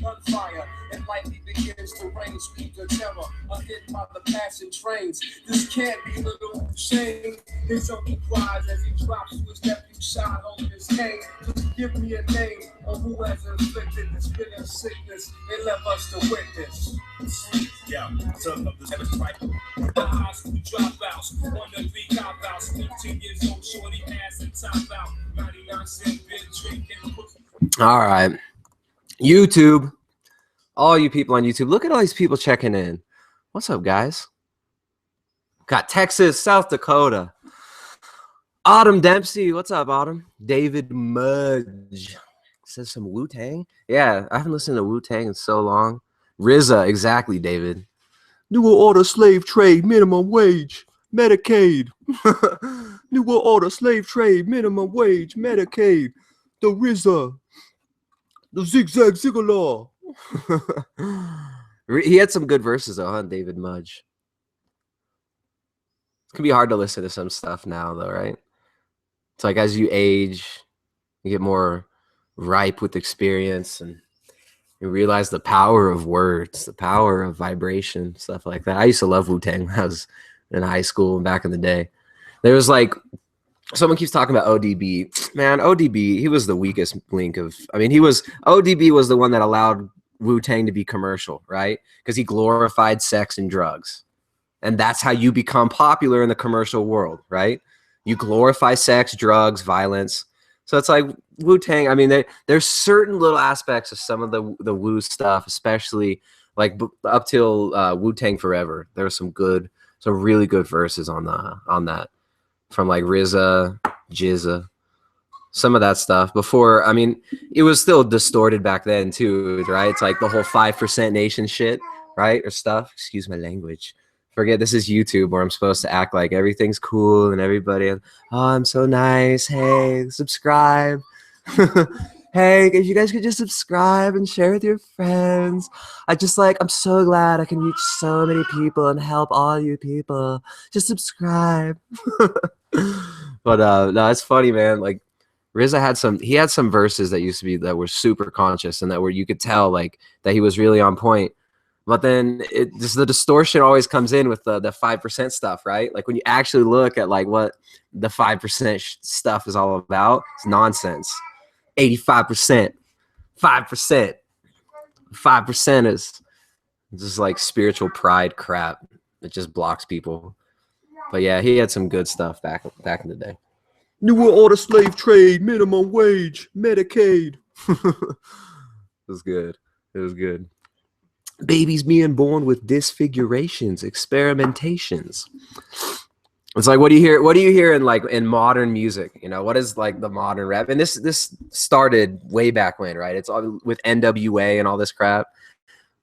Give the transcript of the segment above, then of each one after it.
gunfire, and lightly begins to rain. Speed the terror, hit by the passing trains. This can't be little shame. His uncle cries as he drops to his nephew shot holding his cane. Just give me a name of who has inflicted this bitter sickness and left us to witness. Yeah, son of the seventh cycle. High school dropouts, 1 to 3 cop-outs, 15 years old, shorty ass and top out, 99-cent beer drinking. All right, YouTube, all you people on YouTube, look at all these people checking in. What's up, guys? Got Texas, South Dakota. Autumn Dempsey, what's up, Autumn? David Mudge says some Wu-Tang. Yeah, I haven't listened to Wu-Tang in so long. RZA, exactly, David. New World Order, slave trade, minimum wage, Medicaid. New World Order, slave trade, minimum wage, Medicaid. The RZA, the Zigzag Zigalaw. He had some good verses, though, huh, David Mudge? It's gonna be hard to listen to some stuff now, though, right? It's like as you age, you get more ripe with experience, and you realize the power of words, the power of vibration, stuff like that. I used to love Wu-Tang when I was in high school and back in the day. There was like, someone keeps talking about ODB. Man, ODB, he was the weakest link of, I mean, ODB was the one that allowed Wu-Tang to be commercial, right? Because he glorified sex and drugs. And that's how you become popular in the commercial world, right? You glorify sex, drugs, violence. So it's like Wu-Tang. I mean, there's certain little aspects of some of the Wu stuff, especially like up till Wu-Tang Forever. There were some really good verses on that from like RZA, Jizza, some of that stuff. Before, I mean, it was still distorted back then too, right? It's like the whole 5% nation shit, right? Or stuff. Excuse my language. Forget this is YouTube where I'm supposed to act like everything's cool and everybody, oh, I'm so nice. Hey, subscribe. Hey, if you guys could just subscribe and share with your friends. I'm so glad I can reach so many people and help all you people. Just subscribe. But no, it's funny, man. Like RZA had some verses that were super conscious and you could tell like that he was really on point. But then the distortion always comes in with the 5% stuff, right? Like when you actually look at like what the 5% stuff is all about, it's nonsense. 85%, 5%, 5% is just like spiritual pride crap. It just blocks people. But yeah, he had some good stuff back in the day. New World Order, slave trade, minimum wage, Medicaid. It was good. It was good. Babies being born with disfigurations, experimentations. It's like, what do you hear in modern music? You know, what is like the modern rap? And this started way back when, right? It's all with NWA and all this crap.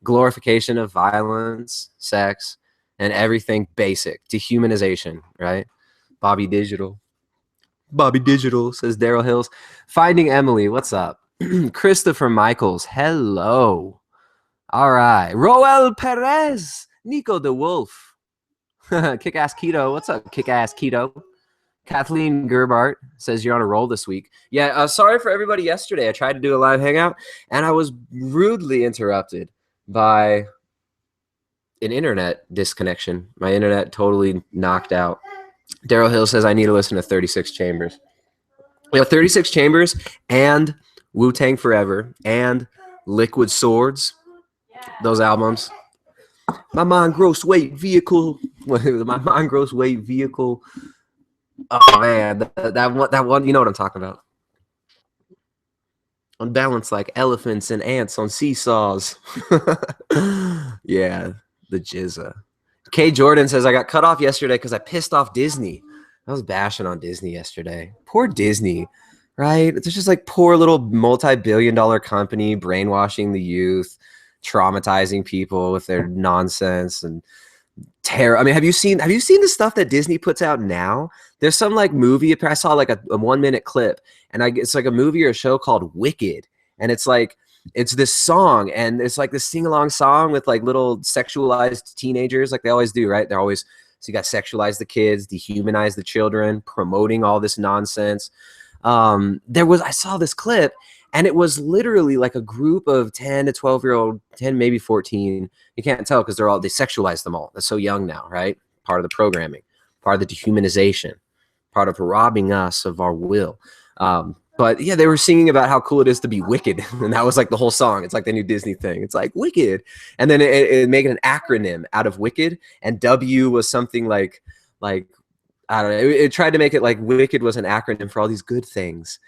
Glorification of violence, sex, and everything basic. Dehumanization, right? Bobby Digital says Daryl Hills. Finding Emily, what's up? Christopher Michaels, hello. All right. Roel Perez, Nico the Wolf. Kick-ass Keto. What's up, Kick-ass Keto? Kathleen Gerbart says you're on a roll this week. Yeah, sorry for everybody yesterday. I tried to do a live hangout, and I was rudely interrupted by an internet disconnection. My internet totally knocked out. Daryl Hill says I need to listen to 36 Chambers. We have 36 Chambers and Wu-Tang Forever and Liquid Swords. Those albums. My mind gross weight vehicle. My mind gross weight vehicle. Oh man, that one. You know what I'm talking about. Unbalanced like elephants and ants on seesaws. Yeah, the Jizza. Kay Jordan says I got cut off yesterday because I pissed off Disney. I was bashing on Disney yesterday. Poor Disney, right? It's just like poor little multi-billion-dollar company brainwashing the youth, traumatizing people with their nonsense and terror. I mean, have you seen the stuff that Disney puts out now? There's some like movie. I saw like a 1-minute clip, and it's like a movie or a show called Wicked, and it's like it's this song, and it's like this sing-along song with like little sexualized teenagers, like they always do, right? So you got sexualize the kids, dehumanize the children, promoting all this nonsense. I saw this clip, And it was literally like a group of 10 to 12-year-old, 10, maybe 14. You can't tell because they sexualize them all. They're so young now, right? Part of the programming, part of the dehumanization, part of robbing us of our will. But yeah, they were singing about how cool it is to be wicked. And that was like the whole song. It's like the new Disney thing. It's like wicked. And then it made an acronym out of wicked. And W was something like, I don't know. It tried to make it like wicked was an acronym for all these good things.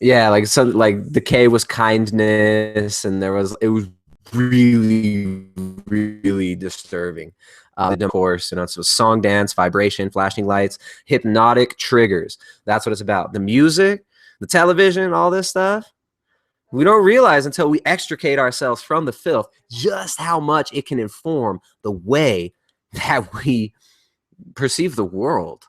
Yeah, like some like the K was kindness, and it was really, really disturbing. Of course, so it's song, dance, vibration, flashing lights, hypnotic triggers. That's what it's about. The music, the television, all this stuff. We don't realize until we extricate ourselves from the filth just how much it can inform the way that we perceive the world.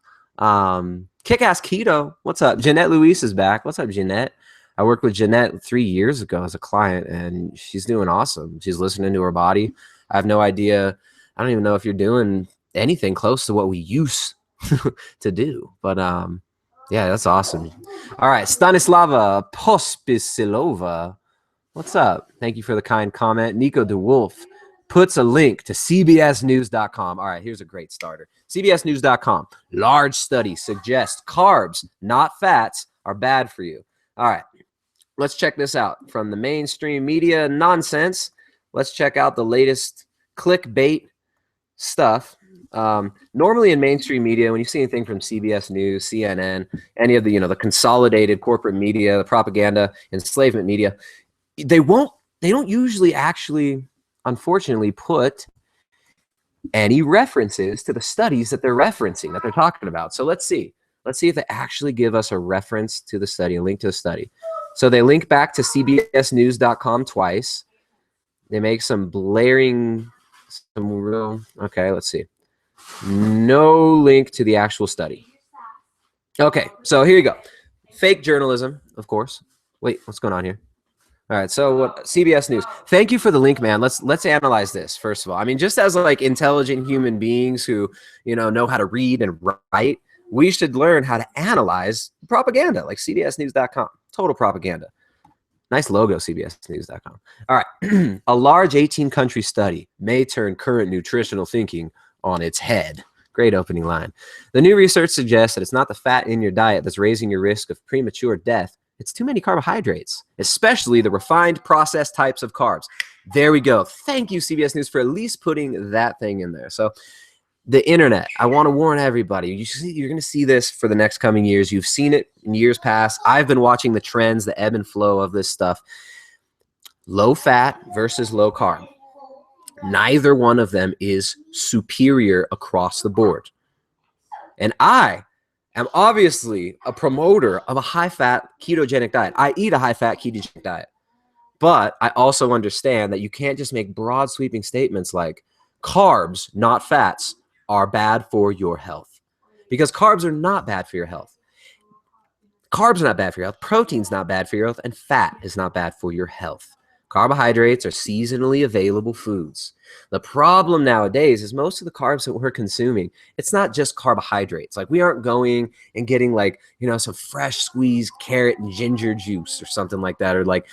Kick-ass keto. What's up? Jeanette Louise is back. What's up, Jeanette? I worked with Jeanette 3 years ago as a client, and she's doing awesome. She's listening to her body. I have no idea. I don't even know if you're doing anything close to what we used to do. But yeah, that's awesome. All right, Stanislava Pospisilova. What's up? Thank you for the kind comment. Nico DeWolf puts a link to cbsnews.com. All right, here's a great starter. cbsnews.com. Large study suggests carbs, not fats, are bad for you. All right, let's check this out. From the mainstream media nonsense, let's check out the latest clickbait stuff. Normally in mainstream media, when you see anything from CBS News, CNN, any of the, the consolidated corporate media, the propaganda, enslavement media, they don't usually actually, unfortunately, put any references to the studies that they're referencing, that they're talking about. So let's see if they actually give us a reference to the study, a link to the study. So they link back to cbsnews.com twice. They make some blaring, okay, let's see. No link to the actual study. Okay, so here you go. Fake journalism, of course. Wait, what's going on here? All right, so what CBS News. Thank you for the link, man. Let's analyze this first of all. I mean, just as like intelligent human beings who, know how to read and write, we should learn how to analyze propaganda like cbsnews.com. Total propaganda. Nice logo, cbsnews.com. All right. A large 18-country study may turn current nutritional thinking on its head. Great opening line. The new research suggests that it's not the fat in your diet that's raising your risk of premature death. It's too many carbohydrates, especially the refined processed types of carbs. There we go. Thank you, CBS News, for at least putting that thing in there. So the internet, I want to warn everybody, you're going to see this for the next coming years. You've seen it in years past. I've been watching the trends, the ebb and flow of this stuff. Low fat versus low carb. Neither one of them is superior across the board. And I am obviously a promoter of a high-fat ketogenic diet. I eat a high-fat ketogenic diet. But I also understand that you can't just make broad sweeping statements like carbs, not fats, are bad for your health. Because carbs are not bad for your health. Carbs are not bad for your health. Protein's not bad for your health. And fat is not bad for your health. Carbohydrates are seasonally available foods. The problem nowadays is most of the carbs that we're consuming, it's not just carbohydrates. Like we aren't going and getting like, some fresh squeezed carrot and ginger juice or something like that. Or like,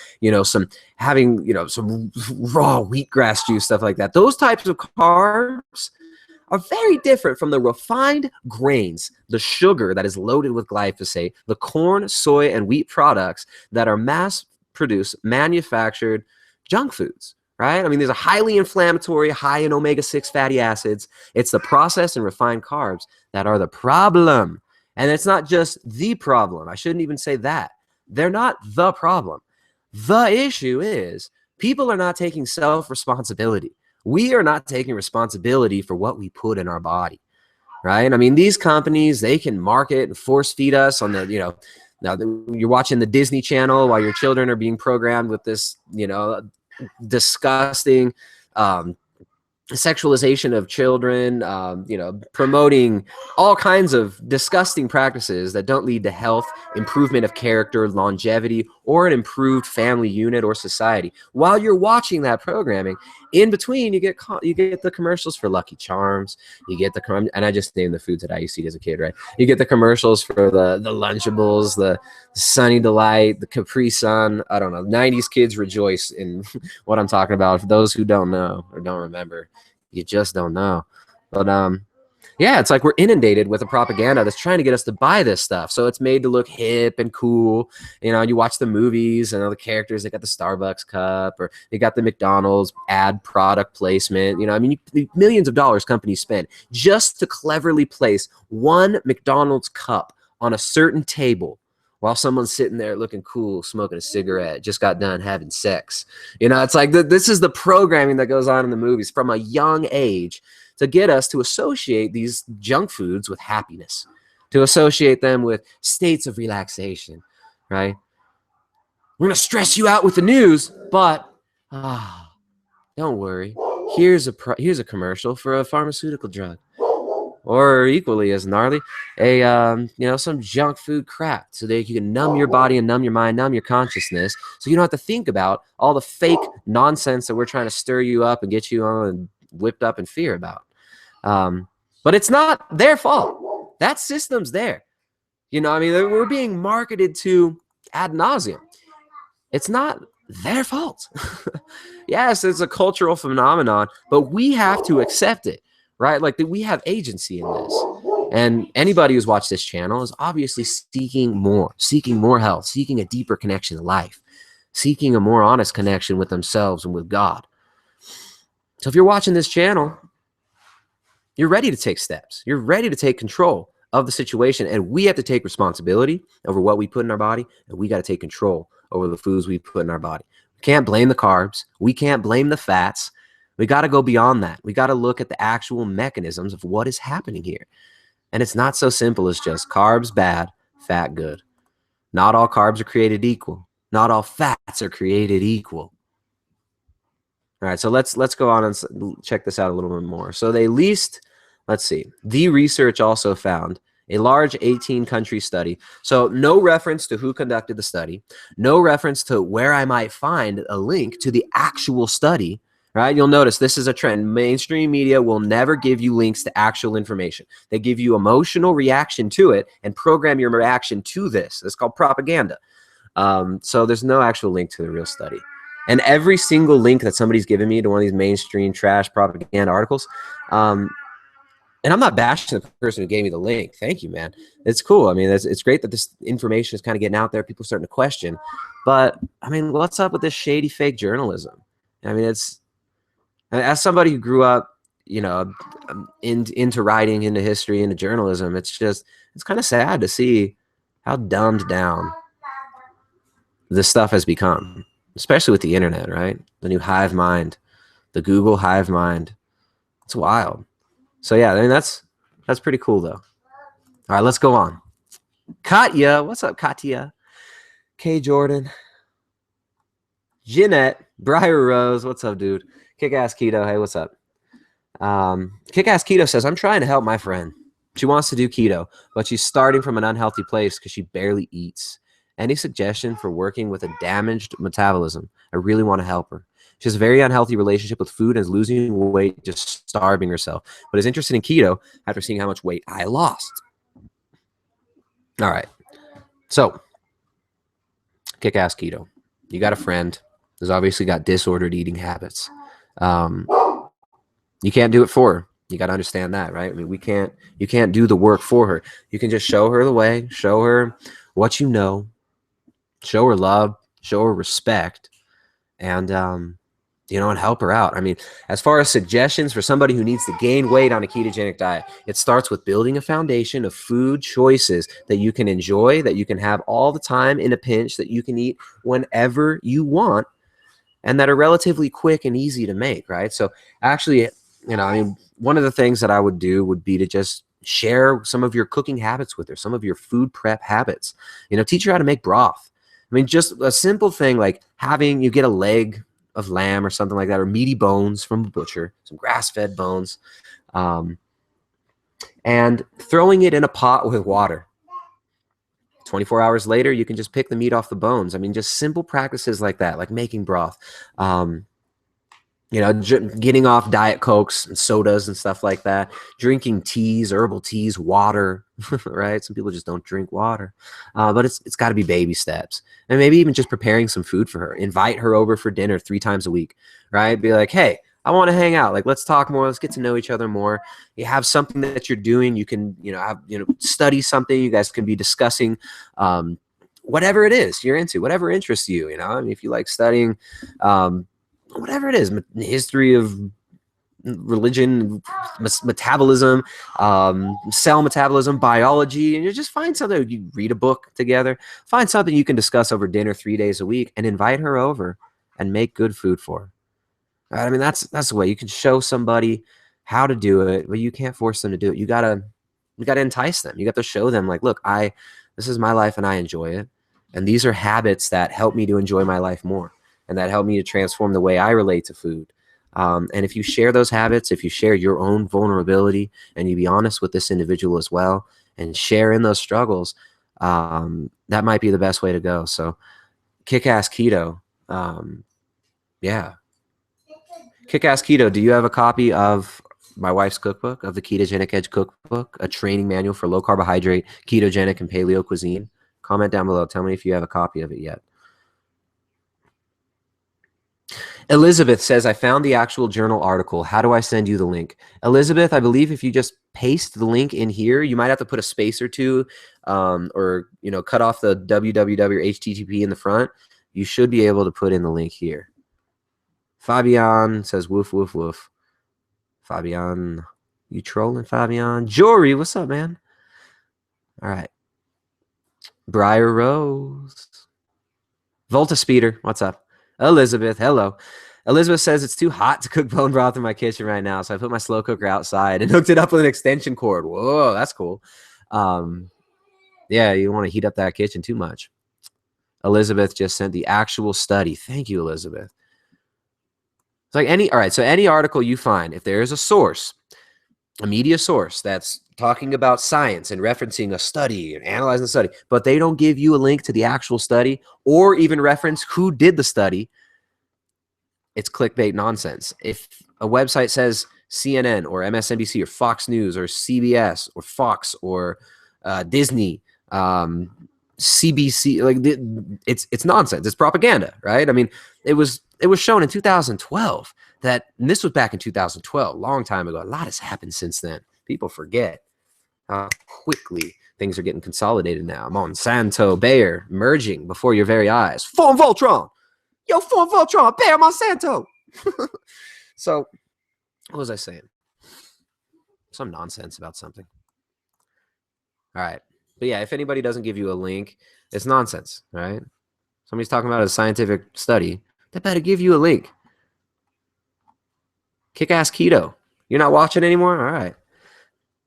some having, some raw wheatgrass juice, stuff like that. Those types of carbs are very different from the refined grains, the sugar that is loaded with glyphosate, the corn, soy, and wheat products that are mass-produced, manufactured junk foods, right? I mean, there's a highly inflammatory, high in omega-6 fatty acids. It's the processed and refined carbs that are the problem. And it's not just the problem. I shouldn't even say that. They're not the problem. The issue is people are not taking self-responsibility. We are not taking responsibility for what we put in our body, right? I mean, these companies, they can market and force feed us on the, now you're watching the Disney Channel while your children are being programmed with this, disgusting sexualization of children, promoting all kinds of disgusting practices that don't lead to health, improvement of character, longevity, or an improved family unit or society. While you're watching that programming, in between, you get the commercials for Lucky Charms. You get and I just named the foods that I used to eat as a kid, right? You get the commercials for the Lunchables, the Sunny Delight, the Capri Sun. I don't know. 90s kids rejoice in what I'm talking about. For those who don't know or don't remember, you just don't know. But yeah, it's like we're inundated with a propaganda that's trying to get us to buy this stuff. So it's made to look hip and cool. You watch the movies and all the characters, they got the Starbucks cup or they got the McDonald's ad product placement. Millions of dollars companies spend just to cleverly place one McDonald's cup on a certain table while someone's sitting there looking cool, smoking a cigarette, just got done having sex. It's like this is the programming that goes on in the movies from a young age to get us to associate these junk foods with happiness, to associate them with states of relaxation, right? We're going to stress you out with the news, but don't worry. Here's a commercial for a pharmaceutical drug. Or equally as gnarly, some junk food crap so that you can numb your body and numb your mind, numb your consciousness, so you don't have to think about all the fake nonsense that we're trying to stir you up and get you on and whipped up in fear about. But it's not their fault. That system's there. We're being marketed to ad nauseum. It's not their fault. Yes, it's a cultural phenomenon, but we have to accept it. Right? Like we have agency in this. And anybody who's watched this channel is obviously seeking more health, seeking a deeper connection to life, seeking a more honest connection with themselves and with God. So if you're watching this channel, you're ready to take steps. You're ready to take control of the situation. And we have to take responsibility over what we put in our body. And we got to take control over the foods we put in our body. We can't blame the carbs. We can't blame the fats. We got to go beyond that. We got to look at the actual mechanisms of what is happening here. And it's not so simple as just carbs bad, fat good. Not all carbs are created equal. Not all fats are created equal. All right, so let's go on and check this out a little bit more. So the research also found a large 18-country study. So no reference to who conducted the study, no reference to where I might find a link to the actual study. Right? You'll notice this is a trend. Mainstream media will never give you links to actual information. They give you emotional reaction to it and program your reaction to this. It's called propaganda. So there's no actual link to the real study. And every single link that somebody's given me to one of these mainstream trash propaganda articles, and I'm not bashing the person who gave me the link. Thank you, man. It's cool. It's great that this information is kind of getting out there. People are starting to question. But, what's up with this shady fake journalism? As somebody who grew up, into writing, into history, into journalism, it's kind of sad to see how dumbed down this stuff has become, especially with the internet, right? The new hive mind, the Google hive mind. It's wild. So yeah, that's pretty cool though. All right, let's go on. Katya, what's up, Katya? K Jordan, Jeanette, Briar Rose, what's up, dude? Kick-Ass Keto, hey, what's up? Kick-Ass Keto says, I'm trying to help my friend. She wants to do keto, but she's starting from an unhealthy place because she barely eats. Any suggestion for working with a damaged metabolism? I really want to help her. She has a very unhealthy relationship with food and is losing weight, just starving herself, but is interested in keto after seeing how much weight I lost. All right. So, Kick-Ass Keto. You got a friend who's obviously got disordered eating habits. You can't do it for her. You got to understand that, right? You can't do the work for her. You can just show her the way, show her what you know, show her love, show her respect, and help her out. As far as suggestions for somebody who needs to gain weight on a ketogenic diet, it starts with building a foundation of food choices that you can enjoy, that you can have all the time in a pinch, that you can eat whenever you want, and that are relatively quick and easy to make, right? So actually, one of the things that I would do would be to just share some of your cooking habits with her, some of your food prep habits. Teach her how to make broth. Just a simple thing like having you get a leg of lamb or something like that, or meaty bones from a butcher, some grass-fed bones, and throwing it in a pot with water. 24 hours later, you can just pick the meat off the bones. I mean, just simple practices like that, like making broth, getting off Diet Cokes and sodas and stuff like that, drinking teas, herbal teas, water, right? Some people just don't drink water, but it's got to be baby steps. And maybe even just preparing some food for her. Invite her over for dinner 3 times a week, right? Be like, hey, I want to hang out. Like, let's talk more. Let's get to know each other more. You have something that you're doing. You can, study something. You guys can be discussing whatever it is you're into, whatever interests you. I mean, if you like studying, whatever it is, history of religion, metabolism, cell metabolism, biology, and you just find something. You read a book together. Find something you can discuss over dinner 3 days a week, and invite her over and make good food for her. Right? I mean, that's the way you can show somebody how to do it, but you can't force them to do it. You gotta entice them. You got to show them, like, look, this is my life and I enjoy it. And these are habits that help me to enjoy my life more, and that help me to transform the way I relate to food. And if you share those habits, if you share your own vulnerability and you be honest with this individual as well and share in those struggles, that might be the best way to go. So Kick-Ass Keto. Yeah. Kick-Ass Keto, do you have a copy of my wife's cookbook, of the Ketogenic Edge cookbook, a training manual for low carbohydrate, ketogenic, and paleo cuisine? Comment down below. Tell me if you have a copy of it yet. Elizabeth says, I found the actual journal article. How do I send you the link? Elizabeth, I believe if you just paste the link in here, you might have to put a space or two, or cut off the www or http in the front. You should be able to put in the link here. Fabian says, woof, woof, woof. Fabian, you trolling, Fabian? Jory, what's up, man? All right. Briar Rose. Volta Speeder, what's up? Elizabeth, hello. Elizabeth says, it's too hot to cook bone broth in my kitchen right now, so I put my slow cooker outside and hooked it up with an extension cord. Whoa, that's cool. Yeah, you don't want to heat up that kitchen too much. Elizabeth just sent the actual study. Thank you, Elizabeth. It's like any article you find, if there is a source, a media source that's talking about science and referencing a study and analyzing the study, but they don't give you a link to the actual study or even reference who did the study, it's clickbait nonsense. If a website says CNN or MSNBC or Fox News or CBS or Fox or Disney, CBC, like it's nonsense. It's propaganda, right? I mean, it was shown in 2012 and this was back in 2012, a long time ago. A lot has happened since then. People forget how quickly things are getting consolidated now. Monsanto, Bayer merging before your very eyes. Form Voltron, Form Voltron, Bayer, Monsanto. So, what was I saying? Some nonsense about something. All right. But yeah, if anybody doesn't give you a link, it's nonsense, right? Somebody's talking about a scientific study. They better give you a link. Kick-Ass Keto. You're not watching anymore? All right.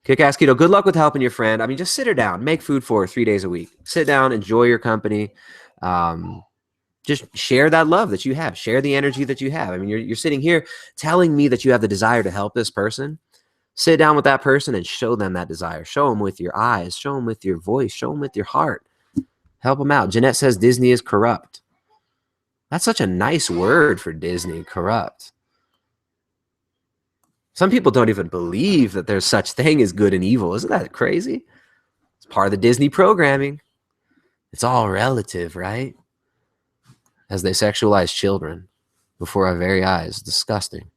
Kick-Ass Keto. Good luck with helping your friend. I mean, just sit her down. Make food for her 3 days a week. Sit down. Enjoy your company. Just share that love that you have. Share the energy that you have. I mean, you're sitting here telling me that you have the desire to help this person. Sit down with that person and show them that desire. Show them with your eyes. Show them with your voice. Show them with your heart. Help them out. Jeanette says Disney is corrupt. That's such a nice word for Disney, corrupt. Some people don't even believe that there's such thing as good and evil. Isn't that crazy? It's part of the Disney programming. It's all relative, right? As they sexualize children before our very eyes. Disgusting.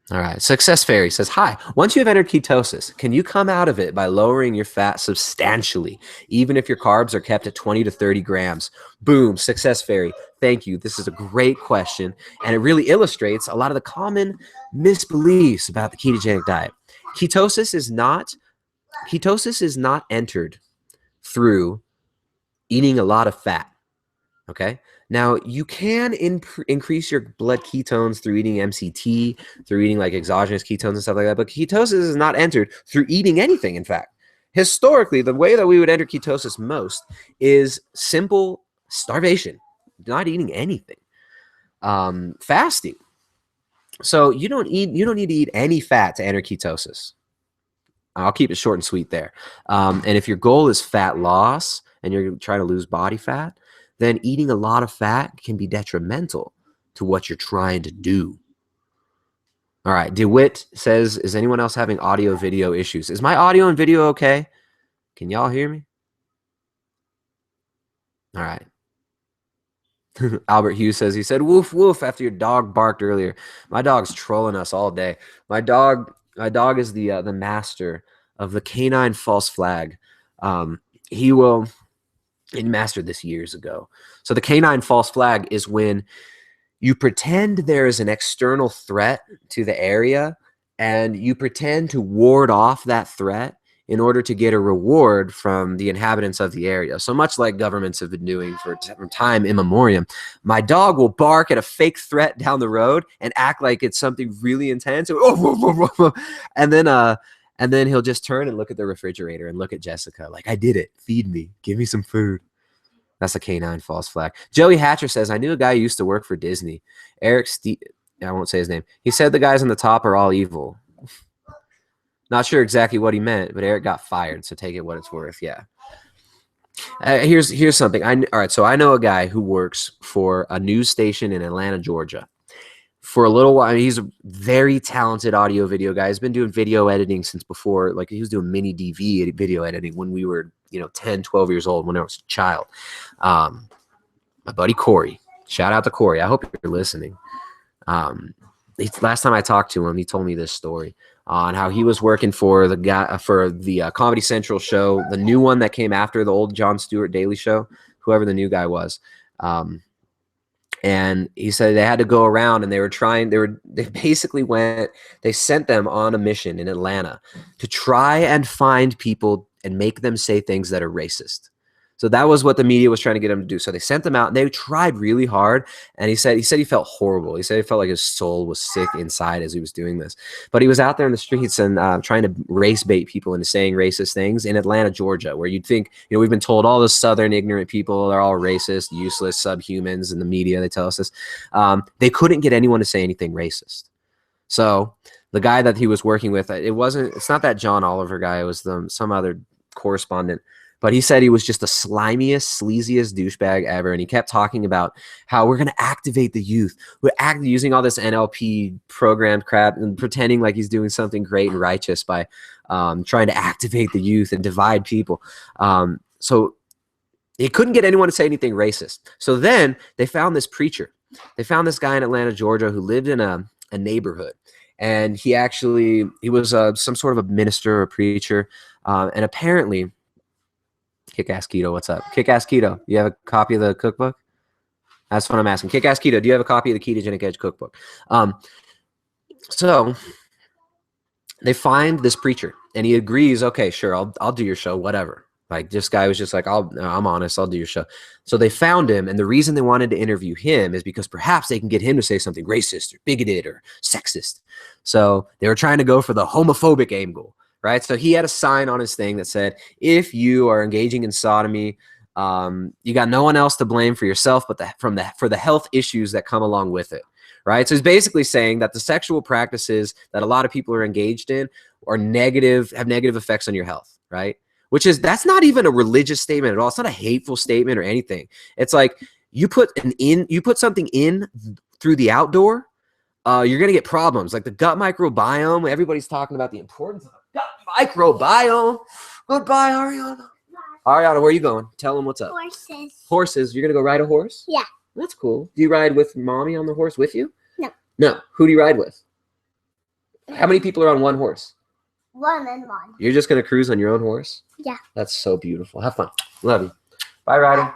All right. Success Fairy says, hi, once you have entered ketosis, can you come out of it by lowering your fat substantially, even if your carbs are kept at 20 to 30 grams? Boom. Success Fairy. Thank you. This is a great question. And it really illustrates a lot of the common misbeliefs about the ketogenic diet. Ketosis is not entered through eating a lot of fat. Okay. Now, you can increase your blood ketones through eating MCT, through eating like exogenous ketones and stuff like that. But ketosis is not entered through eating anything, in fact. Historically, the way that we would enter ketosis most is simple starvation, not eating anything. fasting. So you don't need to eat any fat to enter ketosis. I'll keep it short and sweet there. And if your goal is fat loss and you're trying to lose body fat, then eating a lot of fat can be detrimental to what you're trying to do. All right. DeWitt says, is anyone else having audio video issues? Is my audio and video okay? Can y'all hear me? All right. Albert Hughes says, he said, woof, woof, after your dog barked earlier. My dog's trolling us all day. My dog is the master of the canine false flag. He mastered this years ago. So the canine false flag is when you pretend there is an external threat to the area and you pretend to ward off that threat in order to get a reward from the inhabitants of the area. So much like governments have been doing for time immemorial. My dog will bark at a fake threat down the road and act like it's something really intense. And then he'll just turn and look at the refrigerator and look at Jessica like, I did it. Feed me. Give me some food. That's a canine false flag. Joey Hatcher says, I knew a guy who used to work for Disney. I won't say his name. He said the guys on the top are all evil. Not sure exactly what he meant, but Eric got fired, so take it what it's worth. Yeah. Here's something. All right, so I know a guy who works for a news station in Atlanta, Georgia. For a little while, he's a very talented audio video guy. He's been doing video editing since before, like he was doing mini DV video editing when we were, 10, 12 years old, when I was a child. My buddy Corey. Shout out to Corey. I hope you're listening. Last time I talked to him, he told me this story on how he was working for the Comedy Central show, the new one that came after the old Jon Stewart Daily Show, whoever the new guy was. And he said they had to go around and they sent them on a mission in Atlanta to try and find people and make them say things that are racist. So that was what the media was trying to get him to do. So they sent them out and they tried really hard. And he said he felt horrible. He said he felt like his soul was sick inside as he was doing this. But he was out there in the streets and trying to race bait people into saying racist things in Atlanta, Georgia, where you'd think, we've been told all the Southern ignorant people are all racist, useless, subhumans in the media. They tell us this. They couldn't get anyone to say anything racist. So the guy that he was working with, it's not that John Oliver guy. It was some other correspondent. But he said he was just the slimiest, sleaziest douchebag ever. And he kept talking about how we're going to activate the youth. We're using all this NLP programmed crap and pretending like he's doing something great and righteous by trying to activate the youth and divide people. So he couldn't get anyone to say anything racist. So then they found this preacher. They found this guy in Atlanta, Georgia, who lived in a neighborhood. And he was some sort of a minister or a preacher. And apparently... Kick-Ass Keto, what's up? Kick-Ass Keto, you have a copy of the cookbook? That's what I'm asking. Kick-Ass Keto, do you have a copy of the Ketogenic Edge cookbook? So they find this preacher, and he agrees, okay, sure, I'll do your show, whatever. Like, this guy was just like, I'm honest, I'll do your show. So they found him, and the reason they wanted to interview him is because perhaps they can get him to say something racist or bigoted or sexist. So they were trying to go for the homophobic angle. Right. So he had a sign on his thing that said, if you are engaging in sodomy, you got no one else to blame for yourself, but for the health issues that come along with it. Right. So he's basically saying that the sexual practices that a lot of people are engaged in have negative effects on your health. Right. That's not even a religious statement at all. It's not a hateful statement or anything. It's like you put something in through the outdoor. You're going to get problems like the gut microbiome. Everybody's talking about the importance of the gut microbiome. Goodbye, Ariana. Ariana, where are you going? Tell them what's up. Horses. You're going to go ride a horse? Yeah. That's cool. Do you ride with mommy on the horse with you? No. No. Who do you ride with? How many people are on one horse? One and one. You're just going to cruise on your own horse? Yeah. That's so beautiful. Have fun. Love you. Bye, Ryder.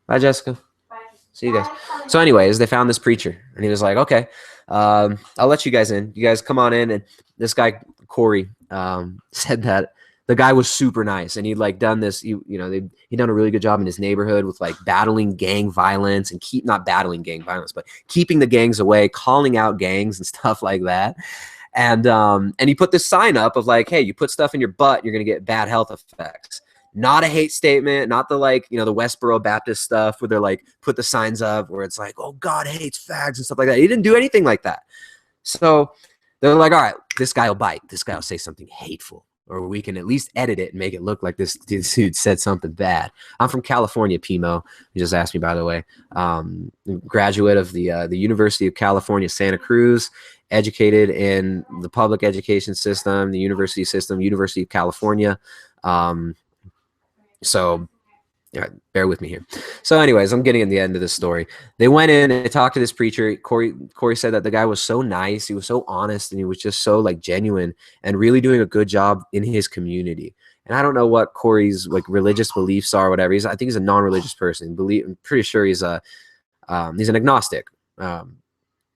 Bye, Jessica. Bye. See you guys. So anyways, they found this preacher, and he was like, okay, I'll let you guys in. You guys come on in. And this guy, Corey, said that the guy was super nice, and he'd done this, he'd done a really good job in his neighborhood with battling gang violence and not battling gang violence, but keeping the gangs away, calling out gangs and stuff like that. And he put this sign up of hey, you put stuff in your butt, you're going to get bad health effects. Not a hate statement, not the like, you know, the Westboro Baptist stuff where they're like, put the signs up where it's like, oh, God hates fags and stuff like that. He didn't do anything like that. So they're like, all right, this guy will bite. This guy will say something hateful, or we can at least edit it and make it look like this dude said something bad. I'm from California, Pimo. You just asked me, by the way. Graduate of the University of California, Santa Cruz, educated in the public education system, the university system, University of California. So yeah, bear with me here. So anyways, I'm getting at the end of this story. They went in and they talked to this preacher. Corey said that the guy was so nice. He was so honest, and he was just so like genuine and really doing a good job in his community. And I don't know what Corey's like religious beliefs are, or whatever. I think he's a non-religious person. I'm pretty sure he's an agnostic.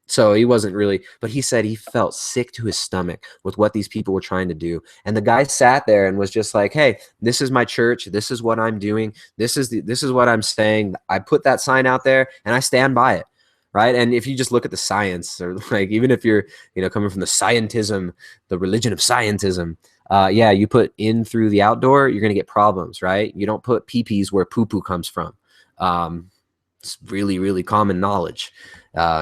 So he wasn't really, but he said he felt sick to his stomach with what these people were trying to do. And the guy sat there and was just like, hey, this is my church. This is what I'm doing. This is what I'm saying. I put that sign out there and I stand by it. Right. And if you just look at the science, or like, even if you're, you know, coming from the scientism, the religion of scientism, yeah, you put in through the outdoor, you're going to get problems, right? You don't put pee-pees where poo-poo comes from. It's really, really common knowledge.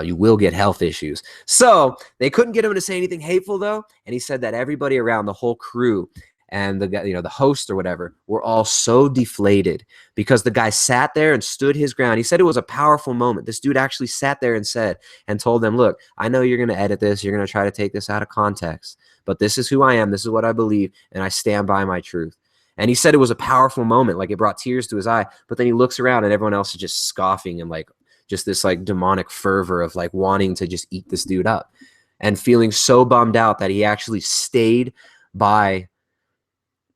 You will get health issues. So they couldn't get him to say anything hateful, though. And he said that everybody around, the whole crew and the guy, you know, the host or whatever, were all so deflated because the guy sat there and stood his ground. He said it was a powerful moment. This dude actually sat there and told them, look, I know you're going to edit this. You're going to try to take this out of context, but this is who I am. This is what I believe. And I stand by my truth. And he said it was a powerful moment. Like, it brought tears to his eye, but then he looks around and everyone else is just scoffing and like, just this like demonic fervor of like wanting to just eat this dude up and feeling so bummed out that he actually stayed by,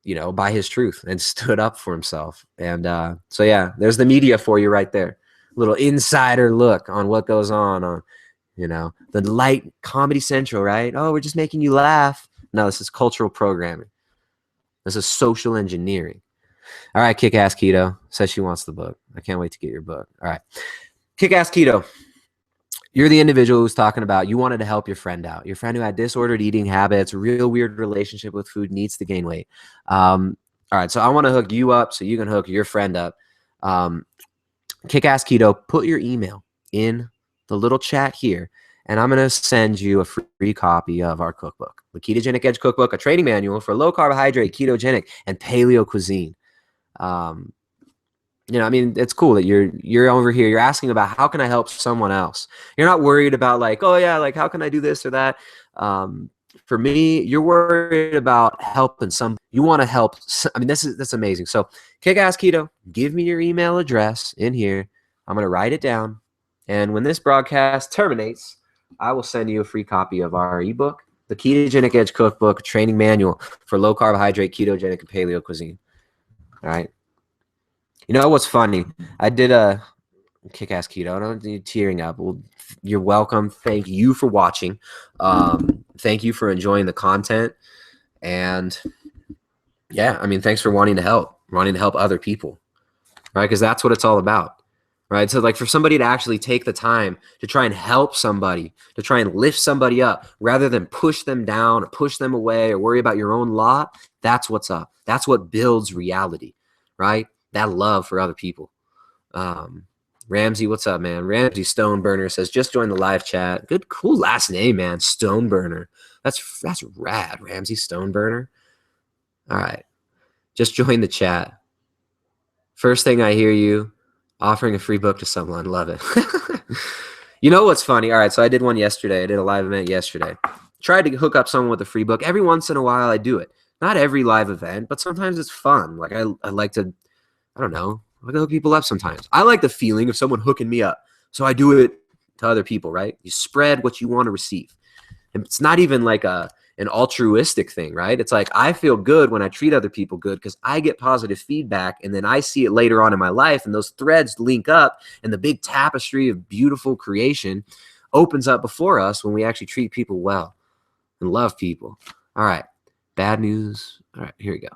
you know, by his truth and stood up for himself. And so, yeah, there's the media for you right there. A little insider look on what goes on, you know, the light Comedy Central, right? Oh, we're just making you laugh. No, this is cultural programming. This is social engineering. All right, Kick-Ass Keto says she wants the book. I can't wait to get your book. All right. Kick-Ass Keto, you're the individual who's talking about you wanted to help your friend out. Your friend who had disordered eating habits, real weird relationship with food, needs to gain weight. All right, so I want to hook you up so you can hook your friend up. Kick-Ass Keto, put your email in the little chat here, and I'm going to send you a free copy of our cookbook, the Ketogenic Edge Cookbook, a training manual for low carbohydrate, ketogenic, and paleo cuisine. You know, I mean, it's cool that you're over here. You're asking about how can I help someone else. You're not worried about like, oh yeah, like how can I do this or that. For me, you're worried about helping some. You want to help. I mean, that's amazing. So, Kick-Ass Keto, give me your email address in here. I'm gonna write it down, and when this broadcast terminates, I will send you a free copy of our ebook, the Ketogenic Edge Cookbook, training manual for low carbohydrate, ketogenic, and paleo cuisine. All right. You know what's funny? I did a Kick-Ass Keto. I don't need tearing up. Well, you're welcome. Thank you for watching. Thank you for enjoying the content. And yeah, I mean, thanks for wanting to help other people, right? Because that's what it's all about, right? So like for somebody to actually take the time to try and help somebody, to try and lift somebody up rather than push them down or push them away or worry about your own lot, that's what's up. That's what builds reality, right? That love for other people. Ramsey, what's up, man? Ramsey Stoneburner says, just join the live chat. Good, cool last name, man. Stoneburner. That's rad, Ramsey Stoneburner. All right. Just join the chat. First thing I hear you, offering a free book to someone. Love it. You know what's funny? All right, so I did one yesterday. I did a live event yesterday. Tried to hook up someone with a free book. Every once in a while I do it. Not every live event, but sometimes it's fun. Like I like to, I don't know, I like to hook people up sometimes. I like the feeling of someone hooking me up. So I do it to other people, right? You spread what you want to receive. And it's not even like an altruistic thing, right? It's like I feel good when I treat other people good because I get positive feedback and then I see it later on in my life and those threads link up and the big tapestry of beautiful creation opens up before us when we actually treat people well and love people. All right. Bad news. All right, here we go.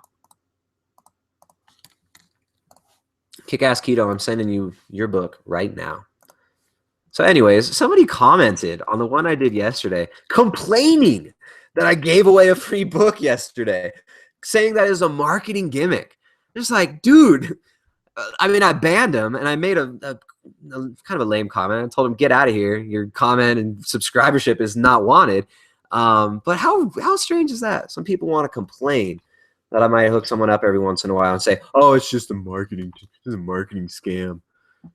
Kick-Ass Keto, I'm sending you your book right now. So anyways, somebody commented on the one I did yesterday complaining that I gave away a free book yesterday, saying that is a marketing gimmick. Just like, dude. I mean, I banned him, and I made a kind of a lame comment. I told him, get out of here. Your comment and subscribership is not wanted. But how strange is that? Some people want to complain that I might hook someone up every once in a while and say, oh, it's just a marketing scam.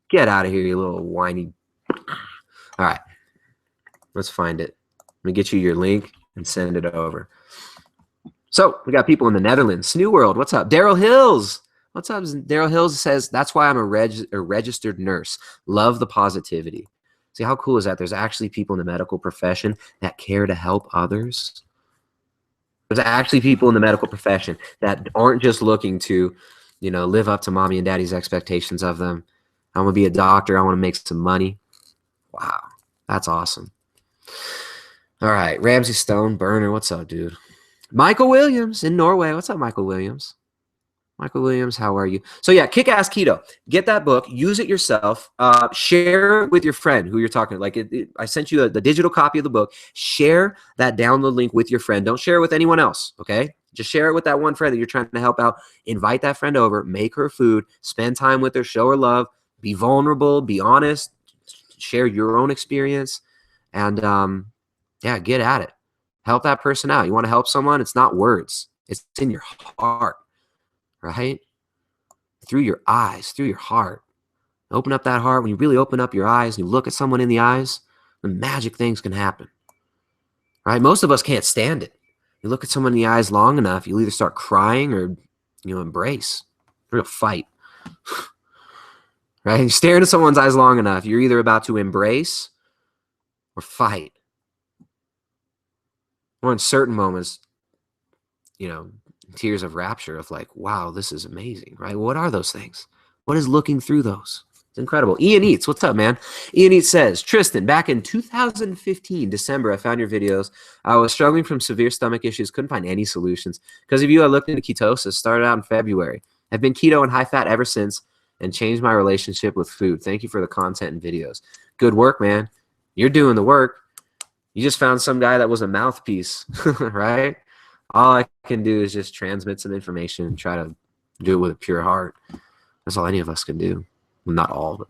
Get out of here, you little whiny. All right, let's find it. Let me get you your link and send it over. So we got people in the Netherlands. New World, what's up? Daryl Hills. What's up? Daryl Hills says, that's why I'm a registered nurse. Love the positivity. See, how cool is that? There's actually people in the medical profession that care to help others. There's actually people in the medical profession that aren't just looking to, live up to mommy and daddy's expectations of them. I want to be a doctor. I want to make some money. Wow. That's awesome. All right. Ramsey Stone, Burner. What's up, dude? Michael Williams in Norway. What's up, Michael Williams? Michael Williams, how are you? So yeah, Kick-Ass Keto. Get that book. Use it yourself. Share it with your friend who you're talking to. Like I sent you the digital copy of the book. Share that download link with your friend. Don't share it with anyone else, okay? Just share it with that one friend that you're trying to help out. Invite that friend over. Make her food. Spend time with her. Show her love. Be vulnerable. Be honest. Share your own experience. And yeah, get at it. Help that person out. You want to help someone? It's not words. It's in your heart. Right? Through your eyes, through your heart. Open up that heart. When you really open up your eyes and you look at someone in the eyes, then magic things can happen. Right? Most of us can't stand it. You look at someone in the eyes long enough, you'll either start crying or embrace. Real fight. Right? You stare into someone's eyes long enough, you're either about to embrace or fight. Or in certain moments, tears of rapture of like, wow, this is amazing, right? What are those things? What is looking through those? It's incredible. Ian Eats, what's up, man? Ian Eats says, Tristan, back in 2015, December, I found your videos. I was struggling from severe stomach issues, couldn't find any solutions. Because of you, I looked into ketosis, started out in February. I've been keto and high fat ever since and changed my relationship with food. Thank you for the content and videos. Good work, man. You're doing the work. You just found some guy that was a mouthpiece, right? All I can do is just transmit some information and try to do it with a pure heart. That's all any of us can do. Well, not all, but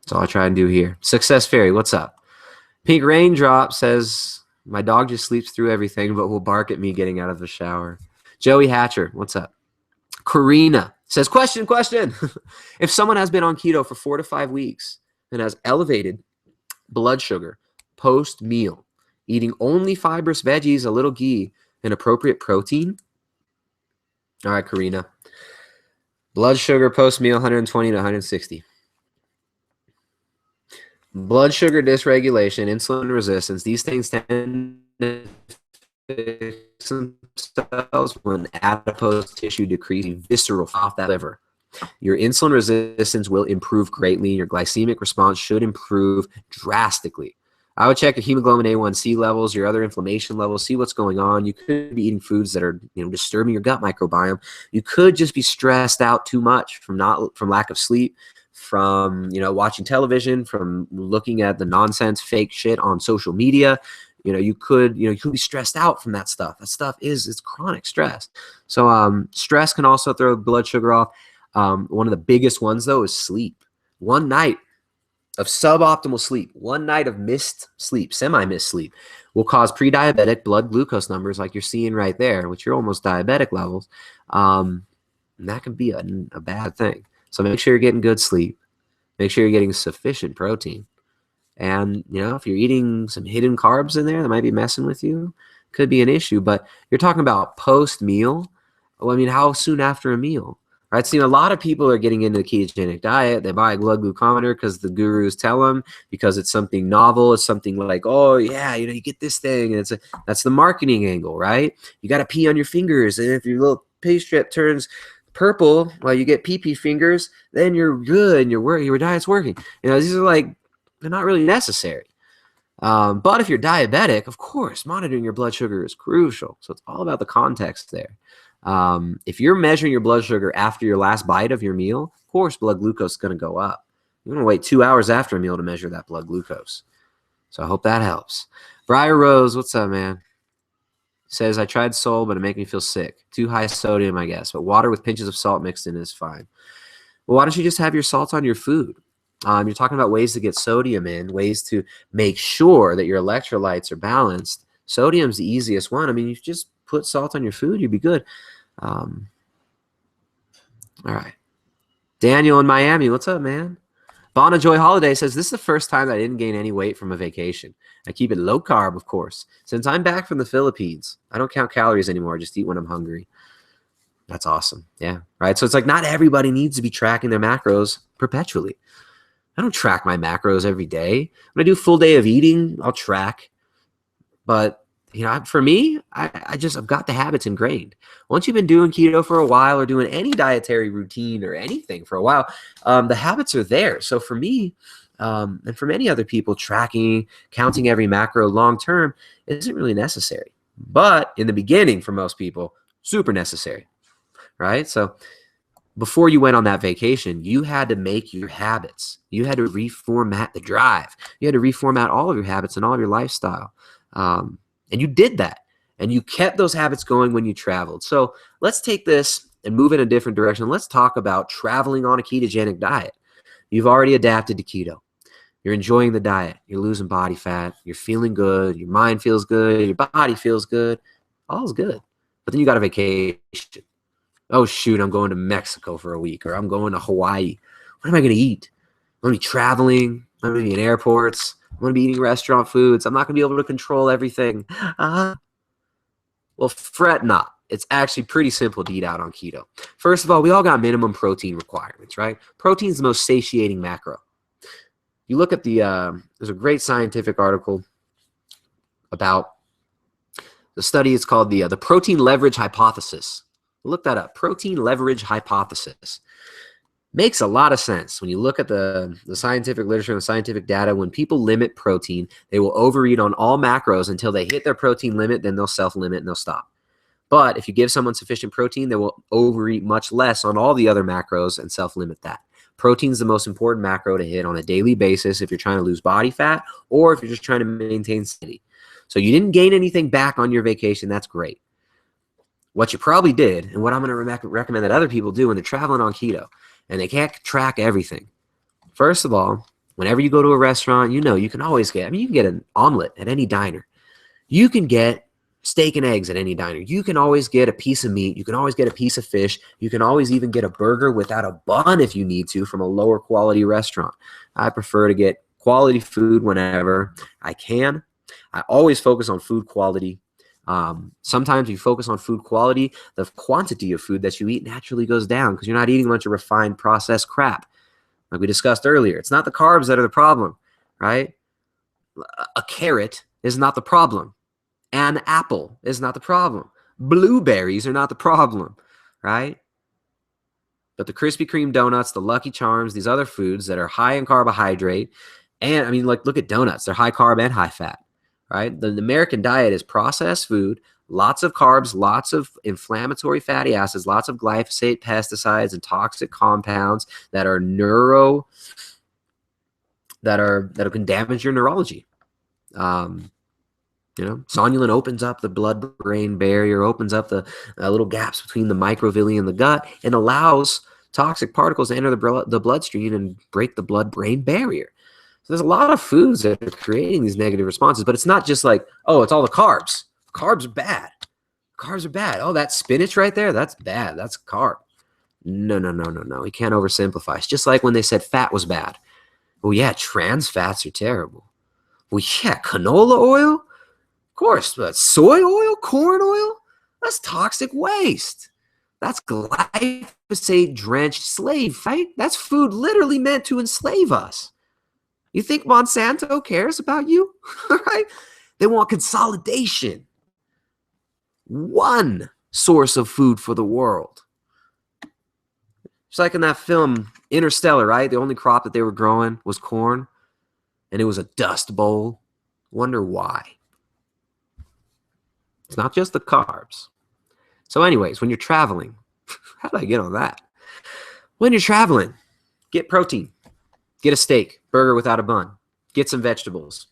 that's all I try and do here. Success Fairy, what's up? Pink Raindrop says, my dog just sleeps through everything, but will bark at me getting out of the shower. Joey Hatcher, what's up? Karina says, question. If someone has been on keto for 4 to 5 weeks and has elevated blood sugar post-meal, eating only fibrous veggies, a little ghee, and appropriate protein. All right, Karina. Blood sugar post-meal, 120 to 160. Blood sugar dysregulation, insulin resistance, these things tend to fix themselves when adipose tissue decreases visceral off that liver. Your insulin resistance will improve greatly. Your glycemic response should improve drastically. I would check your hemoglobin A1C levels, your other inflammation levels, see what's going on. You could be eating foods that are, disturbing your gut microbiome. You could just be stressed out too much from lack of sleep, from, watching television, from looking at the nonsense, fake shit on social media. You could be stressed out from that stuff. That stuff it's chronic stress. So stress can also throw blood sugar off. One of the biggest ones though is sleep. One night of suboptimal sleep, one night of missed sleep, semi-missed sleep, will cause pre-diabetic blood glucose numbers like you're seeing right there, which you're almost diabetic levels. And that can be a bad thing. So make sure you're getting good sleep. Make sure you're getting sufficient protein. And, if you're eating some hidden carbs in there that might be messing with you, could be an issue. But you're talking about post-meal. Well, how soon after a meal? Right, a lot of people are getting into the ketogenic diet. They buy a blood glucometer because the gurus tell them, because it's something novel. It's something like, oh yeah, you get this thing, and that's the marketing angle, right? You got to pee on your fingers, and if your little pee strip turns purple while you get pee fingers, then you're good and your diet's working. These are they're not really necessary. But if you're diabetic, of course, monitoring your blood sugar is crucial. So it's all about the context there. If you're measuring your blood sugar after your last bite of your meal, of course, blood glucose is going to go up. You're going to wait 2 hours after a meal to measure that blood glucose. So I hope that helps. Briar Rose, what's up, man? says, I tried Sol, but it made me feel sick. Too high sodium, I guess. But water with pinches of salt mixed in is fine. Well, why don't you just have your salt on your food? You're talking about ways to get sodium in, ways to make sure that your electrolytes are balanced. Sodium's the easiest one. I mean, you just put salt on your food, you'd be good. All right. Daniel in Miami, what's up, man? Bona Joy Holiday says, this is the first time that I didn't gain any weight from a vacation. I keep it low carb, of course. Since I'm back from the Philippines, I don't count calories anymore. I just eat when I'm hungry. That's awesome. Yeah. Right. So it's like not everybody needs to be tracking their macros perpetually. I don't track my macros every day. When I do a full day of eating, I'll track. But, you know, for me, I've got the habits ingrained. Once you've been doing keto for a while or doing any dietary routine or anything for a while, the habits are there. So for me, and for many other people, tracking, counting every macro long-term isn't really necessary. But in the beginning, for most people, super necessary, right? So before you went on that vacation, you had to make your habits. You had to reformat the drive. You had to reformat all of your habits and all of your lifestyle. And you did that. And you kept those habits going when you traveled. So let's take this and move in a different direction. Let's talk about traveling on a ketogenic diet. You've already adapted to keto. You're enjoying the diet. You're losing body fat. You're feeling good. Your mind feels good. Your body feels good. All's good. But then you got a vacation. Oh, shoot, I'm going to Mexico for a week, or I'm going to Hawaii. What am I going to eat? I'm going to be traveling. I'm going to be in airports. I'm going to be eating restaurant foods. I'm not going to be able to control everything. Well, fret not. It's actually pretty simple to eat out on keto. First of all, we all got minimum protein requirements, right? Protein is the most satiating macro. You look at there's a great scientific article about the study. It's called the protein leverage hypothesis. Look that up. Protein leverage hypothesis. Makes a lot of sense when you look at the scientific literature and the scientific data. When people limit protein, they will overeat on all macros until they hit their protein limit, then they'll self-limit and they'll stop. But if you give someone sufficient protein, they will overeat much less on all the other macros and self-limit that. Protein is the most important macro to hit on a daily basis if you're trying to lose body fat or if you're just trying to maintain sanity. So you didn't gain anything back on your vacation. That's great. What you probably did, and what I'm going to recommend that other people do when they're traveling on keto, and they can't track everything. First of all, whenever you go to a restaurant, you know you can always get, you can get an omelet at any diner. You can get steak and eggs at any diner. You can always get a piece of meat. You can always get a piece of fish. You can always even get a burger without a bun if you need to from a lower quality restaurant. I prefer to get quality food whenever I can. I always focus on food quality. Sometimes you focus on food quality, the quantity of food that you eat naturally goes down because you're not eating a bunch of refined processed crap. Like we discussed earlier, it's not the carbs that are the problem, right? A carrot is not the problem. An apple is not the problem. Blueberries are not the problem, right? But the Krispy Kreme donuts, the Lucky Charms, these other foods that are high in carbohydrate, and I mean, like, look at donuts. They're high carb and high fat. Right? The American diet is processed food, lots of carbs, lots of inflammatory fatty acids, lots of glyphosate, pesticides, and toxic compounds that are that can damage your neurology. Sonulin opens up the blood-brain barrier, opens up the little gaps between the microvilli and the gut, and allows toxic particles to enter the bloodstream and break the blood-brain barrier. So there's a lot of foods that are creating these negative responses, but it's not just like, oh, it's all the carbs. Carbs are bad. Carbs are bad. Oh, that spinach right there, that's bad. That's carb. No. We can't oversimplify. It's just like when they said fat was bad. Well, yeah, trans fats are terrible. Well, yeah, canola oil? Of course. But soy oil, corn oil? That's toxic waste. That's glyphosate-drenched slave fight. That's food literally meant to enslave us. You think Monsanto cares about you? Right? They want consolidation. One source of food for the world. It's like in that film Interstellar, right? The only crop that they were growing was corn, and it was a dust bowl. Wonder why. It's not just the carbs. So anyways, when you're traveling, how did I get on that? When you're traveling, get protein. Get a steak, burger without a bun. Get some vegetables,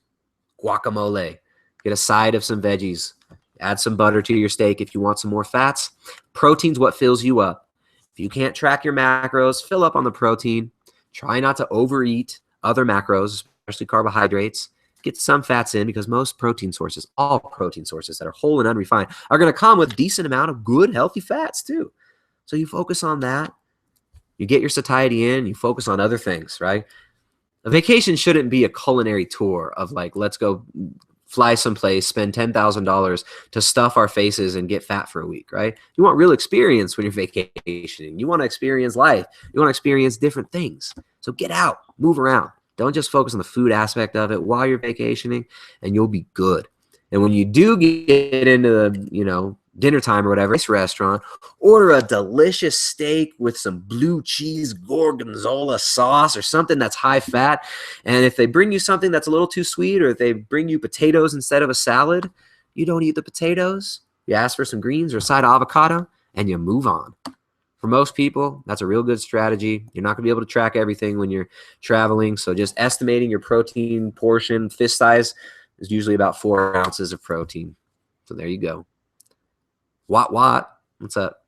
guacamole. Get a side of some veggies Add some butter to your steak if you want some more fats. Protein's what fills you up. If you can't track your macros, fill up on the protein. Try not to overeat other macros, especially carbohydrates. Get some fats in, because most protein sources, all protein sources that are whole and unrefined, are going to come with a decent amount of good, healthy fats too. So you focus on that. You get your satiety in. You focus on other things, right? A vacation shouldn't be a culinary tour of like, let's go fly someplace, spend $10,000 to stuff our faces and get fat for a week, right? You want real experience when you're vacationing. You want to experience life. You want to experience different things. So get out, move around. Don't just focus on the food aspect of it while you're vacationing, and you'll be good. And when you do get into the, dinner time or whatever, this restaurant, order a delicious steak with some blue cheese gorgonzola sauce or something that's high fat. And if they bring you something that's a little too sweet, or if they bring you potatoes instead of a salad, you don't eat the potatoes. You ask for some greens or a side of avocado, and you move on. For most people, that's a real good strategy. You're not going to be able to track everything when you're traveling. So just estimating your protein portion, fist size, is usually about 4 ounces of protein. So there you go. Watt, what's up?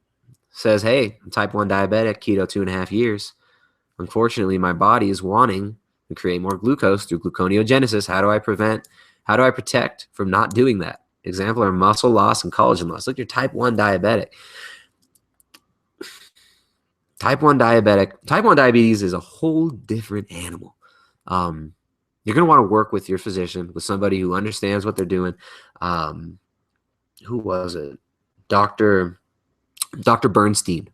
Says, hey, I'm type 1 diabetic, keto 2.5 years. Unfortunately, my body is wanting to create more glucose through gluconeogenesis. How do I protect from not doing that? Example are muscle loss and collagen loss. Look, you're type 1 diabetic. Type 1 diabetes is a whole different animal. You're going to want to work with your physician, with somebody who understands what they're doing. Who was it? Dr. Bernstein.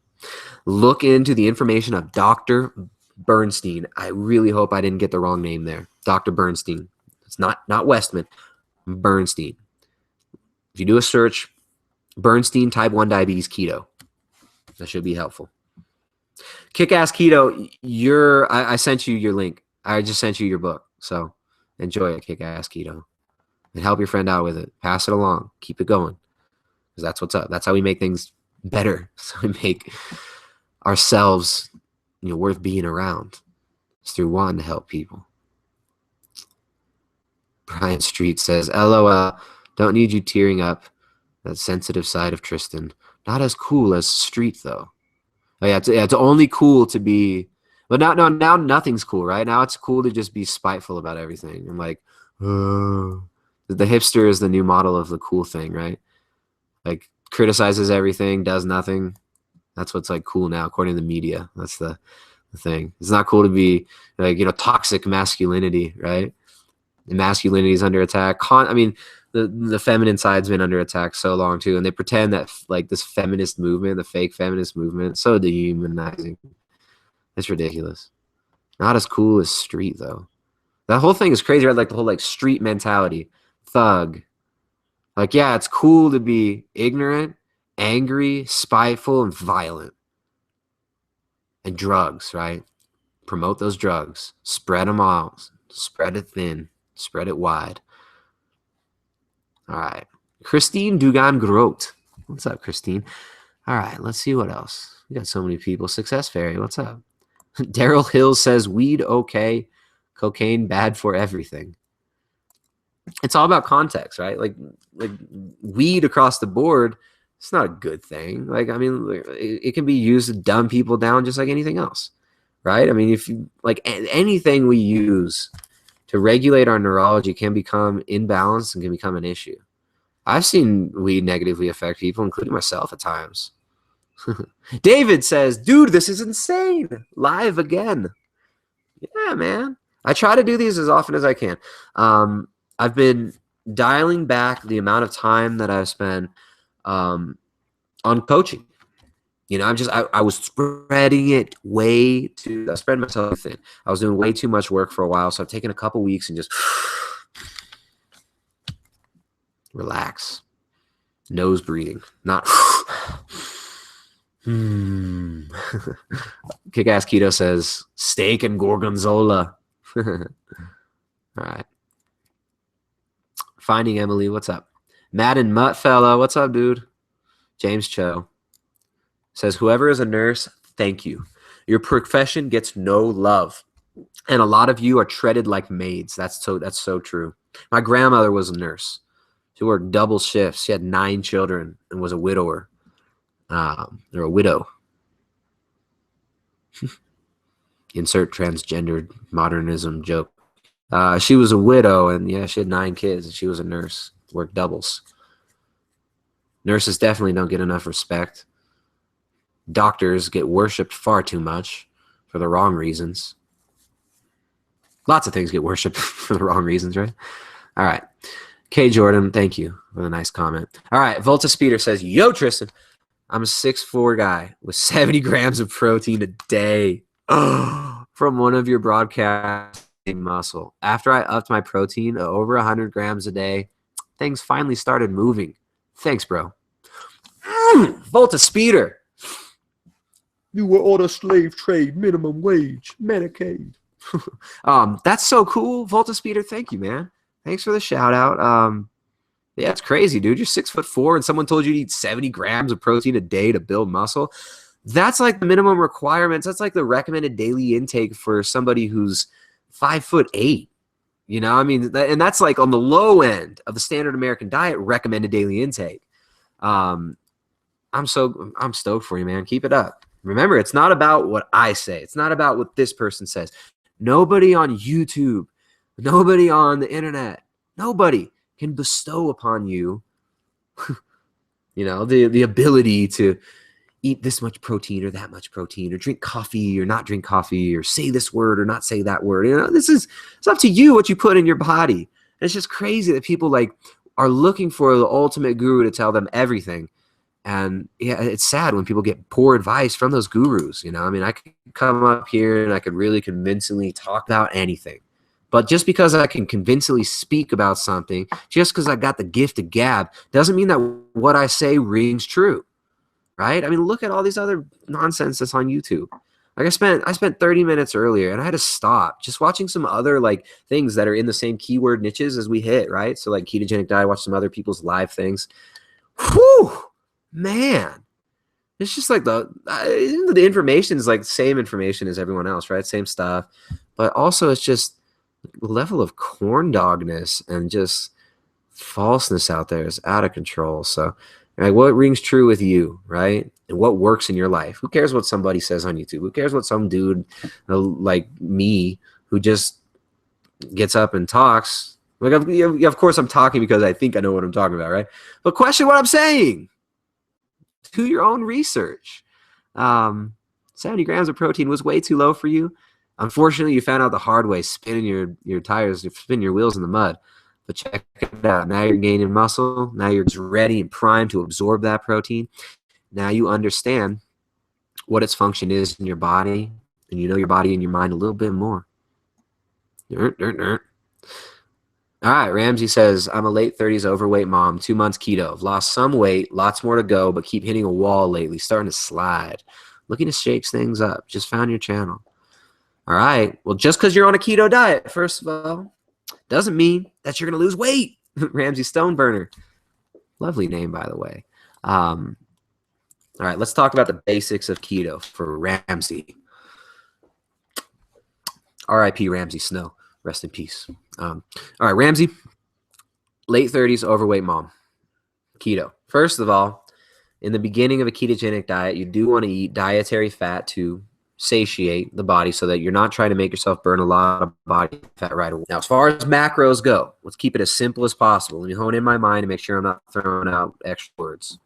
Look into the information of Dr. Bernstein. I really hope I didn't get the wrong name there. Dr. Bernstein. It's not Westman. Bernstein. If you do a search, Bernstein type 1 diabetes keto. That should be helpful. Kick-Ass Keto, I sent you your link. I just sent you your book. So enjoy it, Kick-Ass Keto. And help your friend out with it. Pass it along. Keep it going. Because that's what's up. That's how we make things better. So we make ourselves worth being around. It's through wanting to help people. Brian Street says, LOL, don't need you tearing up. That sensitive side of Tristan. Not as cool as Street, though. Oh, yeah, it's only cool to be, but now nothing's cool, right? Now it's cool to just be spiteful about everything. I'm like, the hipster is the new model of the cool thing, right? Like criticizes everything, does nothing. That's what's like cool now, according to the media. That's the thing. It's not cool to be like, toxic masculinity, right? The masculinity is under attack. The feminine side's been under attack so long too, and they pretend that like this feminist movement, the fake feminist movement, so dehumanizing. It's ridiculous. Not as cool as Street though. That whole thing is crazy, right? Like the whole like street mentality, thug. Like, yeah, it's cool to be ignorant, angry, spiteful, and violent. And drugs, right? Promote those drugs. Spread them out. Spread it thin. Spread it wide. All right. Christine Dugan-Grote. What's up, Christine? All right, let's see what else. We got so many people. Success Fairy, what's up? Daryl Hill says, weed okay, cocaine bad for everything. It's all about context, right? Like weed across the board, it's not a good thing. Like, it can be used to dumb people down just like anything else, right? If you like anything we use to regulate our neurology can become imbalanced and can become an issue. I've seen weed negatively affect people, including myself at times. David says, dude, this is insane. Live again. Yeah, man. I try to do these as often as I can. I've been dialing back the amount of time that I've spent on coaching. I was spreading it way too. I spread myself thin. I was doing way too much work for a while, so I've taken a couple weeks and just relax. Nose breathing, not. Kick-Ass Keto says steak and gorgonzola. All right. Finding Emily, what's up? Madden Mutt fella, what's up, dude? James Cho says, whoever is a nurse, thank you. Your profession gets no love. And a lot of you are treated like maids. That's so true. My grandmother was a nurse. She worked double shifts. She had 9 children and was a widower. Or a widow. Insert transgendered modernism joke. She was a widow, and yeah, she had 9 kids, and she was a nurse. Worked doubles. Nurses definitely don't get enough respect. Doctors get worshipped far too much for the wrong reasons. Lots of things get worshipped for the wrong reasons, right? All right. K. Jordan, thank you for the nice comment. All right. Volta Speeder says, yo, Tristan, I'm a 6'4" guy with 70 grams of protein a day from one of your broadcasts muscle. After I upped my protein to over 100 grams a day, things finally started moving. Thanks, bro. Volta Speeder. You were on a slave trade, minimum wage, Medicaid. That's so cool, Volta Speeder. Thank you, man. Thanks for the shout out. Yeah, it's crazy, dude. You're 6'4", and someone told you to eat 70 grams of protein a day to build muscle. That's like the minimum requirements. That's like the recommended daily intake for somebody who's 5'8". You know, I mean, and that's like on the low end of the standard American diet recommended daily intake. I'm stoked for you, man. Keep it up. Remember, it's not about what I say. It's not about what this person says. Nobody on YouTube, nobody on the internet, nobody can bestow upon you, the ability to eat this much protein or that much protein, or drink coffee or not drink coffee, or say this word or not say that word. It's up to you what you put in your body. And it's just crazy that people are looking for the ultimate guru to tell them everything. And yeah, it's sad when people get poor advice from those gurus. I mean, I could come up here and I could really convincingly talk about anything. But just because I can convincingly speak about something, just because I got the gift of gab, doesn't mean that what I say rings true, right? I mean, look at all these other nonsense that's on YouTube. Like I spent 30 minutes earlier, and I had to stop just watching some other things that are in the same keyword niches as we hit, right? So ketogenic diet, watch some other people's live things. Whew! Man, it's just the information is the same information as everyone else, right? Same stuff. But also it's just the level of corn dogness and just falseness out there is out of control. So what rings true with you, right? And what works in your life? Who cares what somebody says on YouTube? Who cares what some dude like me who just gets up and talks? Of course I'm talking because I think I know what I'm talking about, right? But question what I'm saying. Do your own research. 70 grams of protein was way too low for you. Unfortunately, you found out the hard way, spinning your tires, spinning your wheels in the mud. But check it out. Now you're gaining muscle. Now you're ready and primed to absorb that protein. Now you understand what its function is in your body, and you know your body and your mind a little bit more. All right, Ramsey says, I'm a late 30s overweight mom, 2 months keto. I've lost some weight, lots more to go, but keep hitting a wall lately, starting to slide. Looking to shake things up. Just found your channel. All right. Well, just because you're on a keto diet, first of all, doesn't mean that you're going to lose weight. Ramsey Stoneburner. Lovely name, by the way. All right, let's talk about the basics of keto for Ramsey. R.I.P. Ramsey Snow. Rest in peace. All right, Ramsey, late 30s, overweight mom, keto. First of all, in the beginning of a ketogenic diet, you do want to eat dietary fat to satiate the body so that you're not trying to make yourself burn a lot of body fat right away. Now, as far as macros go, let's keep it as simple as possible. Let me hone in my mind and make sure I'm not throwing out extra words.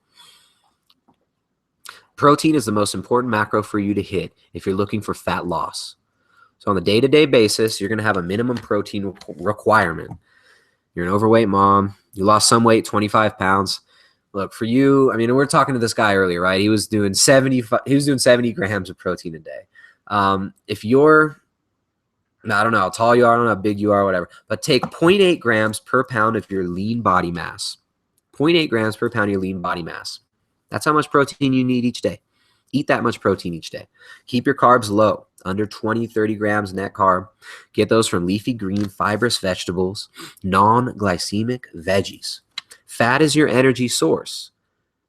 Protein is the most important macro for you to hit if you're looking for fat loss. So on the day-to-day basis, you're going to have a minimum protein requirement. You're an overweight mom. You lost some weight, 25 pounds. Look, for you, I mean, we were talking to this guy earlier, right? He was doing 70 grams of protein a day. If you're, I don't know how tall you are, I don't know how big you are, whatever, but take 0.8 grams per pound of your lean body mass. 0.8 grams per pound of your lean body mass. That's how much protein you need each day. Eat that much protein each day. Keep your carbs low, under 20, 30 grams net carb. Get those from leafy green fibrous vegetables, non-glycemic veggies. Fat is your energy source.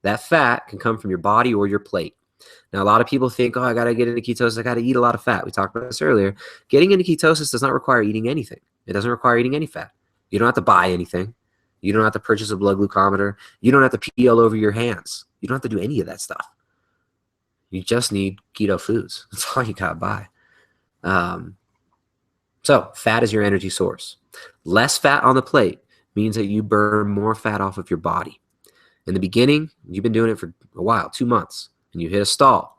That fat can come from your body or your plate. Now, a lot of people think, I got to get into ketosis. I got to eat a lot of fat. We talked about this earlier. Getting into ketosis does not require eating anything. It doesn't require eating any fat. You don't have to buy anything. You don't have to purchase a blood glucometer. You don't have to pee all over your hands. You don't have to do any of that stuff. You just need keto foods. That's all you got to buy. So fat is your energy source. Less fat on the plate means that you burn more fat off of your body. In the beginning, you've been doing it for a while, 2 months, and you hit a stall.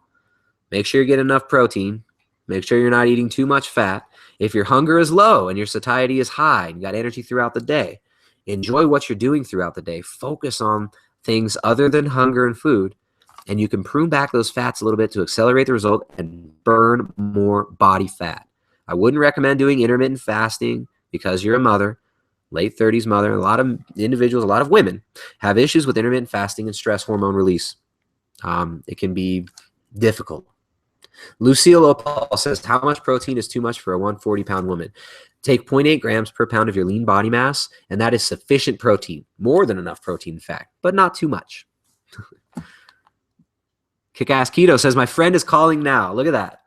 Make sure you get enough protein. Make sure you're not eating too much fat. If your hunger is low and your satiety is high and you got energy throughout the day, enjoy what you're doing throughout the day. Focus on things other than hunger and food, and you can prune back those fats a little bit to accelerate the result and burn more body fat. I wouldn't recommend doing intermittent fasting because you're a mother, late 30s mother. A lot of individuals, a lot of women have issues with intermittent fasting and stress hormone release. It can be difficult. Lucille Opal says, how much protein is too much for a 140-pound woman? Take 0.8 grams per pound of your lean body mass, and that is sufficient protein, more than enough protein, in fact, but not too much. Kick-Ass Keto says, my friend is calling now. Look at that.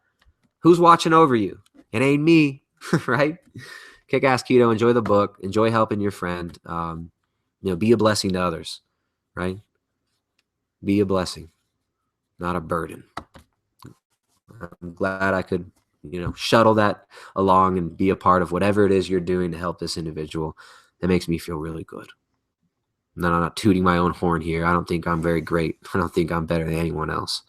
Who's watching over you? It ain't me, right? Kick-Ass Keto, enjoy the book. Enjoy helping your friend. Be a blessing to others, right? Be a blessing, not a burden. I'm glad I could, shuttle that along and be a part of whatever it is you're doing to help this individual. That makes me feel really good. No, I'm not tooting my own horn here. I don't think I'm very great. I don't think I'm better than anyone else.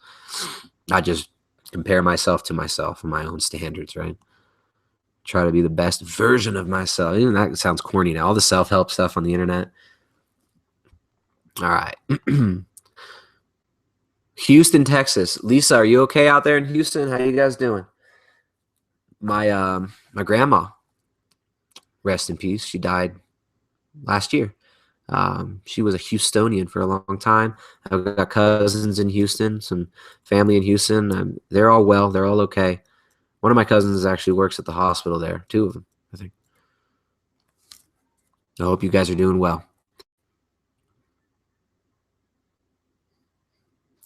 I just compare myself to myself and my own standards, right? Try to be the best version of myself. Even that sounds corny now. All the self-help stuff on the internet. All right. Houston, Texas. Lisa, are you okay out there in Houston? How you guys doing? My grandma, rest in peace. She died last year. She was a Houstonian for a long time. I've got cousins in Houston, some family in Houston. They're all well. They're all okay. One of my cousins actually works at the hospital there. 2 of them, I think. I hope you guys are doing well.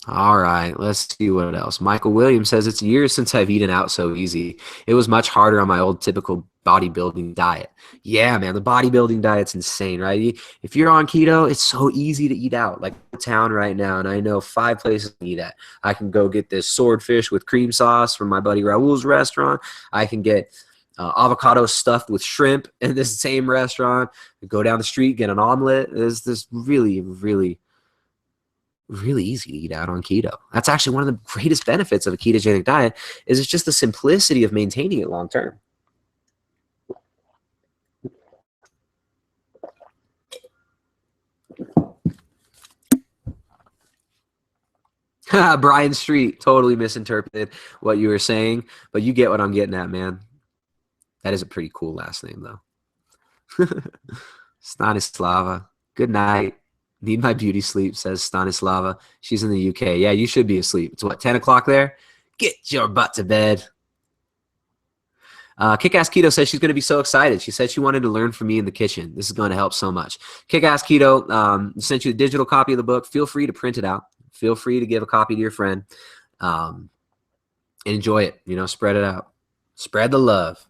All right, let's see what else. Michael Williams says, it's years since I've eaten out so easy. It was much harder on my old typical bodybuilding diet. Yeah, man, the bodybuilding diet's insane, right? If you're on keto, it's so easy to eat out. Like town right now, and I know 5 places to eat at. I can go get this swordfish with cream sauce from my buddy Raul's restaurant. I can get avocado stuffed with shrimp in this same restaurant. Go down the street, get an omelet. It's this really, really easy to eat out on keto. That's actually one of the greatest benefits of a ketogenic diet is it's just the simplicity of maintaining it long term. Brian Street totally misinterpreted what you were saying, but you get what I'm getting at, man. That is a pretty cool last name, though. Stanislava. Good night. Need my beauty sleep, says Stanislava. She's in the UK. Yeah, you should be asleep. It's what, 10 o'clock there? Get your butt to bed. Kick-Ass Keto says she's going to be so excited. She said she wanted to learn from me in the kitchen. This is going to help so much. Kick-Ass Keto sent you a digital copy of the book. Feel free to print it out. Feel free to give a copy to your friend. And enjoy it. Spread it out. Spread the love.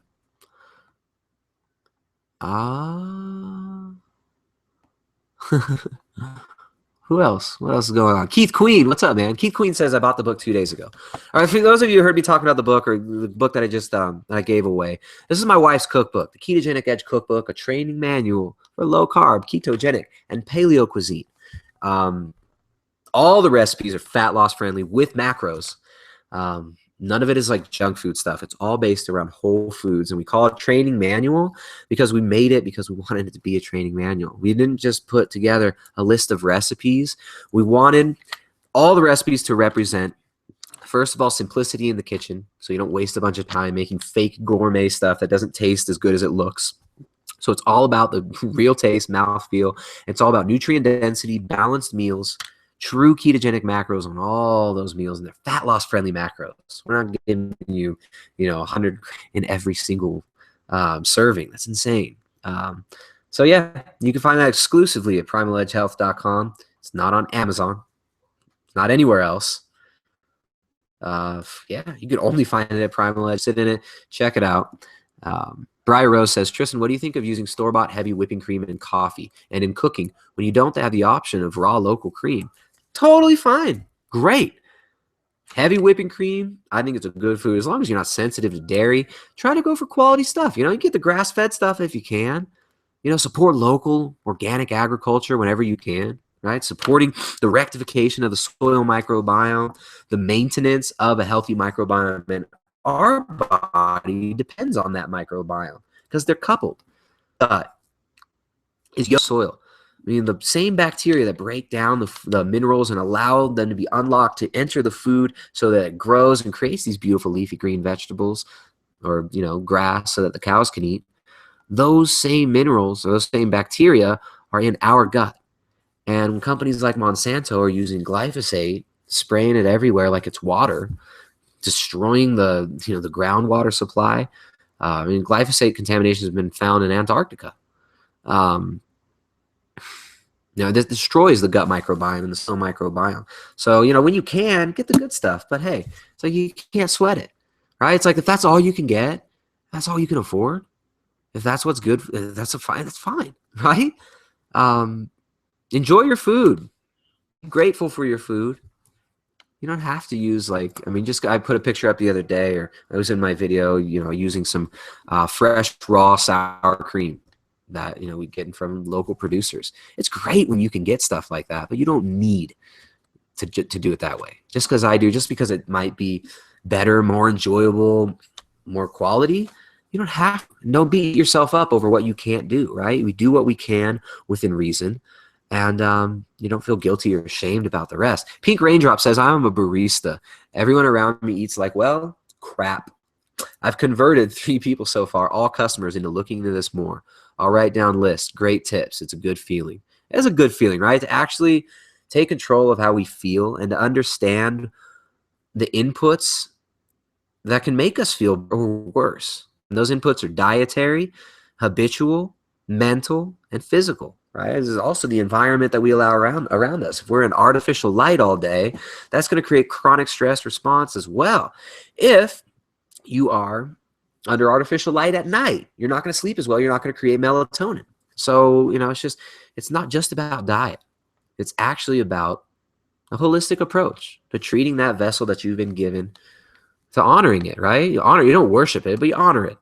Who else? What else is going on? Keith Queen, what's up, man? Keith Queen says I bought the book 2 days ago. All right, for those of you who heard me talking about the book or the book that I just I gave away, this is my wife's cookbook, the Ketogenic Edge Cookbook, a training manual for low carb, ketogenic, and paleo cuisine. All the recipes are fat loss friendly with macros. None of it is like junk food stuff. It's all based around whole foods. And we call it training manual because we made it because we wanted it to be a training manual. We didn't just put together a list of recipes. We wanted all the recipes to represent, first of all, simplicity in the kitchen. So you don't waste a bunch of time making fake gourmet stuff that doesn't taste as good as it looks. So it's all about the real taste, mouthfeel. It's all about nutrient density, balanced meals, true ketogenic macros on all those meals, and they're fat loss friendly macros. We're not giving you, 100 in every single serving. That's insane. So yeah, you can find that exclusively at primaledgehealth.com. It's not on Amazon. It's not anywhere else. Yeah, you can only find it at Primal Edge. Sit in it, check it out. Briar Rose says, Tristan, what do you think of using store-bought heavy whipping cream in coffee and in cooking when you don't have the option of raw local cream? Totally fine. Great. Heavy whipping cream, I think it's a good food. As long as you're not sensitive to dairy, try to go for quality stuff. You get the grass-fed stuff if you can. Support local, organic agriculture whenever you can, right? Supporting the rectification of the soil microbiome, the maintenance of a healthy microbiome. And our body depends on that microbiome because they're coupled. Is your soil. The same bacteria that break down the minerals and allow them to be unlocked to enter the food so that it grows and creates these beautiful leafy green vegetables or, grass so that the cows can eat. Those same minerals or those same bacteria are in our gut. And when companies like Monsanto are using glyphosate, spraying it everywhere like it's water, destroying the groundwater supply. Glyphosate contamination has been found in Antarctica. This destroys the gut microbiome and the soil microbiome. So, when you can, get the good stuff. But hey, it's like you can't sweat it, right? It's like if that's all you can get, that's all you can afford. If that's what's good, that's fine, right? Enjoy your food. Be grateful for your food. You don't have to use I put a picture up the other day, or I was in my video, using some fresh, raw sour cream that, we get from local producers. It's great when you can get stuff like that, but you don't need to do it that way. Just because I do, just because it might be better, more enjoyable, more quality, you don't have to. Don't beat yourself up over what you can't do, right? We do what we can within reason. And you don't feel guilty or ashamed about the rest. Pink Raindrop says, I'm a barista. Everyone around me eats like, well, crap. I've converted 3 people so far, all customers, into looking into this more. I'll write down lists. Great tips. It's a good feeling. It's a good feeling, right? To actually take control of how we feel and to understand the inputs that can make us feel worse. And those inputs are dietary, habitual, mental, and physical. Right? This is also the environment that we allow around us. If we're in artificial light all day, that's going to create chronic stress response as well. If you are under artificial light at night, you're not going to sleep as well. You're not going to create melatonin. So, it's not just about diet. It's actually about a holistic approach to treating that vessel that you've been given, to honoring it, right? You don't worship it, but you honor it.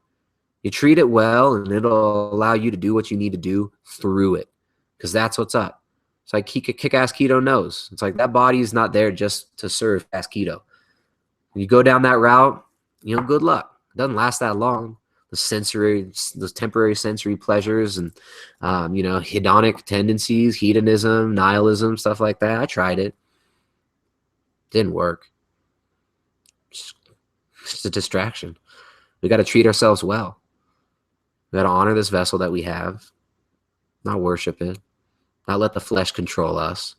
You treat it well, and it'll allow you to do what you need to do through it. Because that's what's up. It's like Kick-Ass Keto knows. It's like that body is not there just to serve as keto. When you go down that route, good luck. It doesn't last that long. Those temporary sensory pleasures and, hedonic tendencies, hedonism, nihilism, stuff like that. I tried it. Didn't work. It's just a distraction. We got to treat ourselves well. We got to honor this vessel that we have, not worship it. Not let the flesh control us,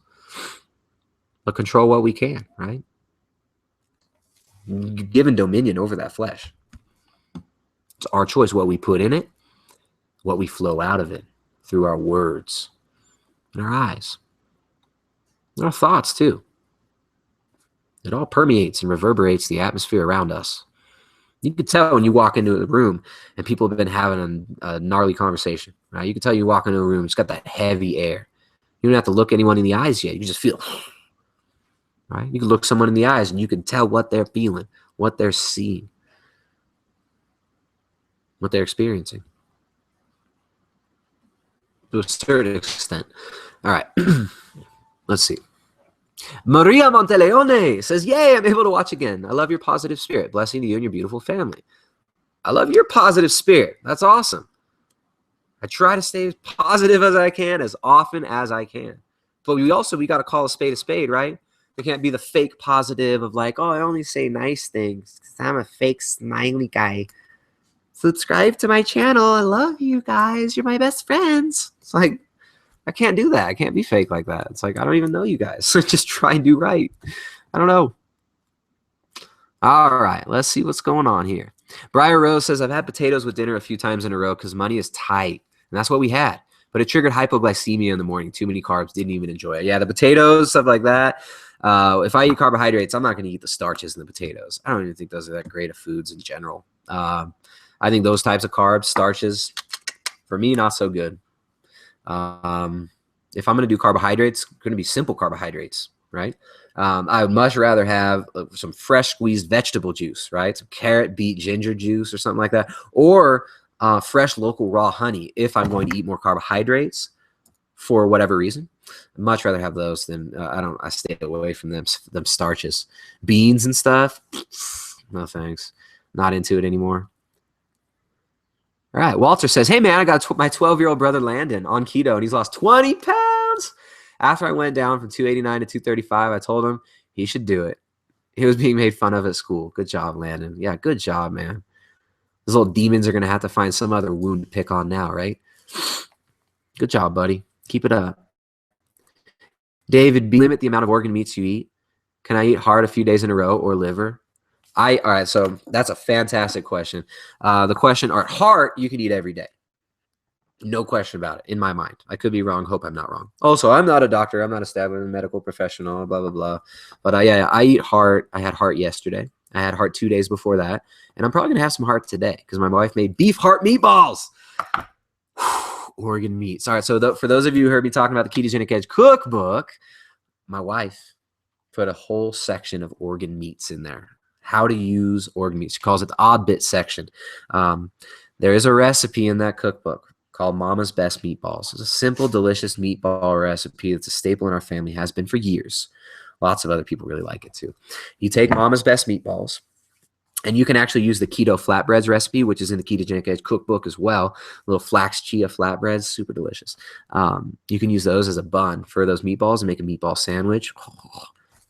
but control what we can, right? Given dominion over that flesh. It's our choice what we put in it, what we flow out of it through our words and our eyes. And our thoughts, too. It all permeates and reverberates the atmosphere around us. You can tell when you walk into a room and people have been having a gnarly conversation, right? You can tell you walk into a room, it's got that heavy air. You don't have to look anyone in the eyes yet. You just feel, right? You can look someone in the eyes and you can tell what they're feeling, what they're seeing, what they're experiencing. To a certain extent. All right. Let's see. Maria Monteleone says, yay, I'm able to watch again. I love your positive spirit. Blessing to you and your beautiful family. I love your positive spirit. That's awesome. I try to stay as positive as I can, as often as I can. But we got to call a spade, right? There can't be the fake positive of like, oh, I only say nice things because I'm a fake smiley guy. Subscribe to my channel. I love you guys. You're my best friends. It's like, I can't do that. I can't be fake like that. It's like, I don't even know you guys. So just try and do right. I don't know. All right, let's see what's going on here. Briar Rose says, I've had potatoes with dinner a few times in a row because money is tight. And that's what we had. But it triggered hypoglycemia in the morning. Too many carbs. Didn't even enjoy it. Yeah, the potatoes, stuff like that. If I eat carbohydrates, I'm not going to eat the starches in the potatoes. I don't even think those are that great of foods in general. I think those types of carbs, starches, for me, not so good. If I'm going to do carbohydrates, going to be simple carbohydrates, right? I would much rather have some fresh squeezed vegetable juice, right? Some carrot, beet, ginger juice or something like that. Or fresh local raw honey if I'm going to eat more carbohydrates for whatever reason. I'd much rather have those than I stay away from them starches. Beans and stuff, no thanks. Not into it anymore. All right. Walter says, hey, man, I got my 12-year-old brother Landon on keto, and he's lost 20 pounds. After I went down from 289 to 235, I told him he should do it. He was being made fun of at school. Good job, Landon. Yeah, good job, man. Those little demons are going to have to find some other wound to pick on now, right? Good job, buddy. Keep it up. David, limit the amount of organ meats you eat. Can I eat heart a few days in a row or liver? All right, so that's a fantastic question. The question, heart, you can eat every day. No question about it, in my mind. I could be wrong. Hope I'm not wrong. Also, I'm not a doctor. I'm not established medical professional, blah, blah, blah. But yeah, I eat heart. I had heart yesterday. I had heart 2 days before that. And I'm probably going to have some heart today because my wife made beef heart meatballs. Organ meats. All right, so for those of you who heard me talking about the Ketogenic Edge cookbook, my wife put a whole section of organ meats in there. How to use organ meats. She calls it the odd bit section. There is a recipe in that cookbook called Mama's Best Meatballs. It's a simple, delicious meatball recipe. It's a staple in our family, has been for years. Lots of other people really like it too. You take Mama's Best Meatballs, and you can actually use the keto flatbreads recipe, which is in the Ketogenic Edge cookbook as well. Little flax chia flatbreads, super delicious. You can use those as a bun for those meatballs and make a meatball sandwich.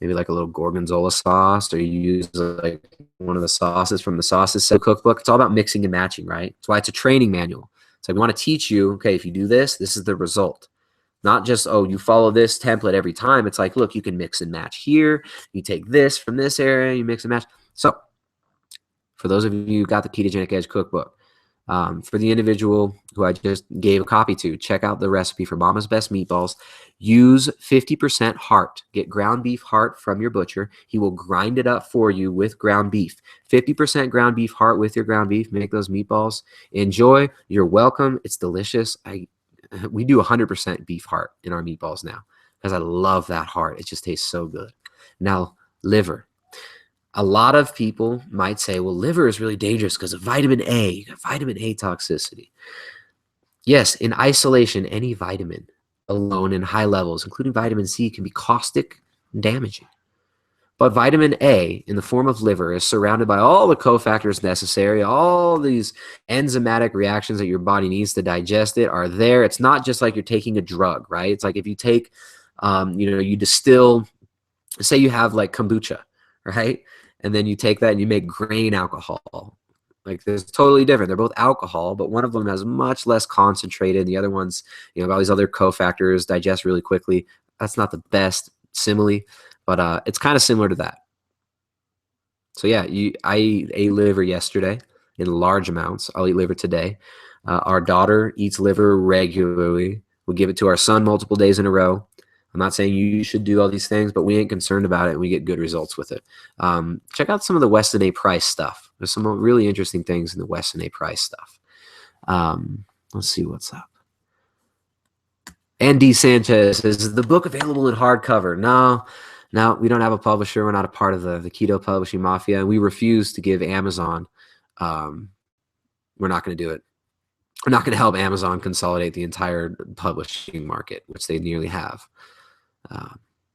Maybe like a little gorgonzola sauce, or you use like one of the sauces from the sauces cookbook. It's all about mixing and matching, right? That's why it's a training manual. So we want to teach you, okay, if you do this, this is the result. Not just, oh, you follow this template every time. It's like, look, you can mix and match here. You take this from this area, you mix and match. So for those of you who got the Ketogenic Edge cookbook, for the individual who I just gave a copy to, check out the recipe for Mama's Best Meatballs. Use 50% heart. Get ground beef heart from your butcher. He will grind it up for you with ground beef. 50% ground beef heart with your ground beef. Make those meatballs. Enjoy. You're welcome. It's delicious. We do 100% beef heart in our meatballs now because I love that heart. It just tastes so good. Now, liver. A lot of people might say, well, liver is really dangerous because of vitamin A. You got vitamin A toxicity. Yes, in isolation, any vitamin alone in high levels, including vitamin C, can be caustic and damaging. But vitamin A in the form of liver is surrounded by all the cofactors necessary. All these enzymatic reactions that your body needs to digest it are there. It's not just like you're taking a drug, right? It's like if you take, you distill, say you have like kombucha, right? And then you take that and you make grain alcohol. Like, it's totally different. They're both alcohol, but one of them has much less concentrated. The other one's, all these other cofactors digest really quickly. That's not the best simile, but it's kind of similar to that. So yeah, I ate liver yesterday in large amounts. I'll eat liver today. Our daughter eats liver regularly. We give it to our son multiple days in a row. I'm not saying you should do all these things, but we ain't concerned about it. And we get good results with it. Check out some of the Weston A. Price stuff. There's some really interesting things in the Weston A. Price stuff. Let's see what's up. Andy Sanchez, is the book available in hardcover? No, we don't have a publisher. We're not a part of the keto publishing mafia. We refuse to give Amazon. We're not going to do it. We're not going to help Amazon consolidate the entire publishing market, which they nearly have.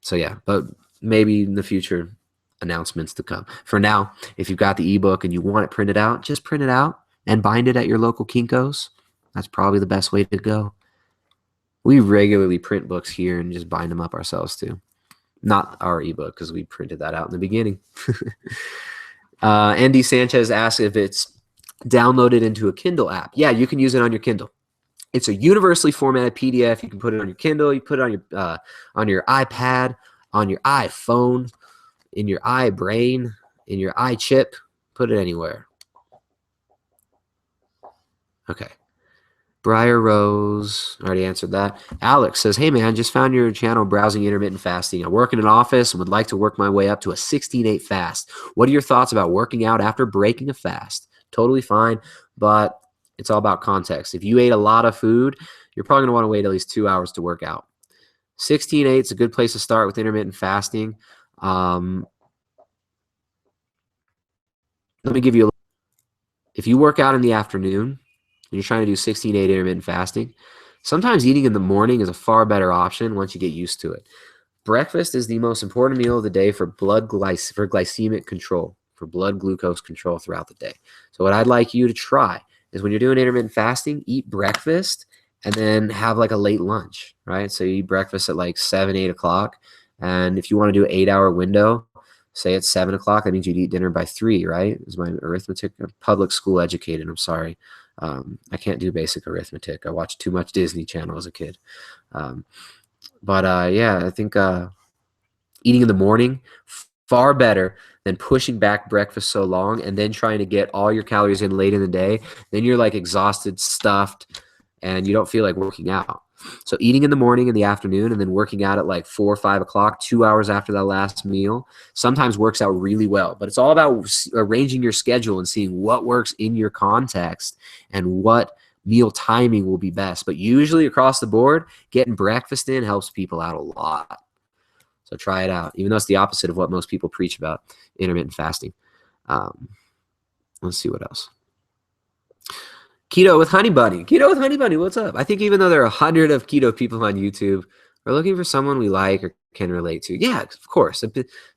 So yeah, but maybe in the future, announcements to come. For now, if you've got the ebook and you want it printed out, just print it out and bind it at your local Kinko's. That's probably the best way to go. We regularly print books here and just bind them up ourselves too. Not our ebook, because we printed that out in the beginning. Andy Sanchez asks if it's downloaded into a Kindle app. Yeah, you can use it on your Kindle. It's a universally formatted PDF. You can put it on your Kindle. You put it on your iPad, on your iPhone, in your iBrain, in your iChip. Put it anywhere. Okay. Briar Rose, already answered that. Alex says, hey man, just found your channel browsing intermittent fasting. I work in an office and would like to work my way up to a 16-8 fast. What are your thoughts about working out after breaking a fast? Totally fine. but it's all about context. If you ate a lot of food, you're probably going to want to wait at least 2 hours to work out. 16-8 is a good place to start with intermittent fasting. Let me give you if you work out in the afternoon and you're trying to do 16-8 intermittent fasting, sometimes eating in the morning is a far better option once you get used to it. Breakfast is the most important meal of the day for glycemic control, for blood glucose control throughout the day. So what I'd like you to try is when you're doing intermittent fasting, eat breakfast and then have like a late lunch, right? So you eat breakfast at like 7, 8 o'clock. And if you want to do an 8-hour window, say it's 7 o'clock, that means you'd eat dinner by 3, right? Is my arithmetic? I'm public school educated, I'm sorry. I can't do basic arithmetic. I watched too much Disney Channel as a kid. Yeah, I think eating in the morning, far better than pushing back breakfast so long and then trying to get all your calories in late in the day. Then you're like exhausted, stuffed, and you don't feel like working out. So eating in the morning and the afternoon and then working out at like 4 or 5 o'clock, 2 hours after that last meal, sometimes works out really well. But it's all about arranging your schedule and seeing what works in your context and what meal timing will be best. But usually across the board, getting breakfast in helps people out a lot. So try it out, even though it's the opposite of what most people preach about intermittent fasting. Let's see what else. Keto with Honey Bunny. Keto with Honey Bunny, what's up? I think even though there are 100 of keto people on YouTube, we're looking for someone we like or can relate to. Yeah, of course.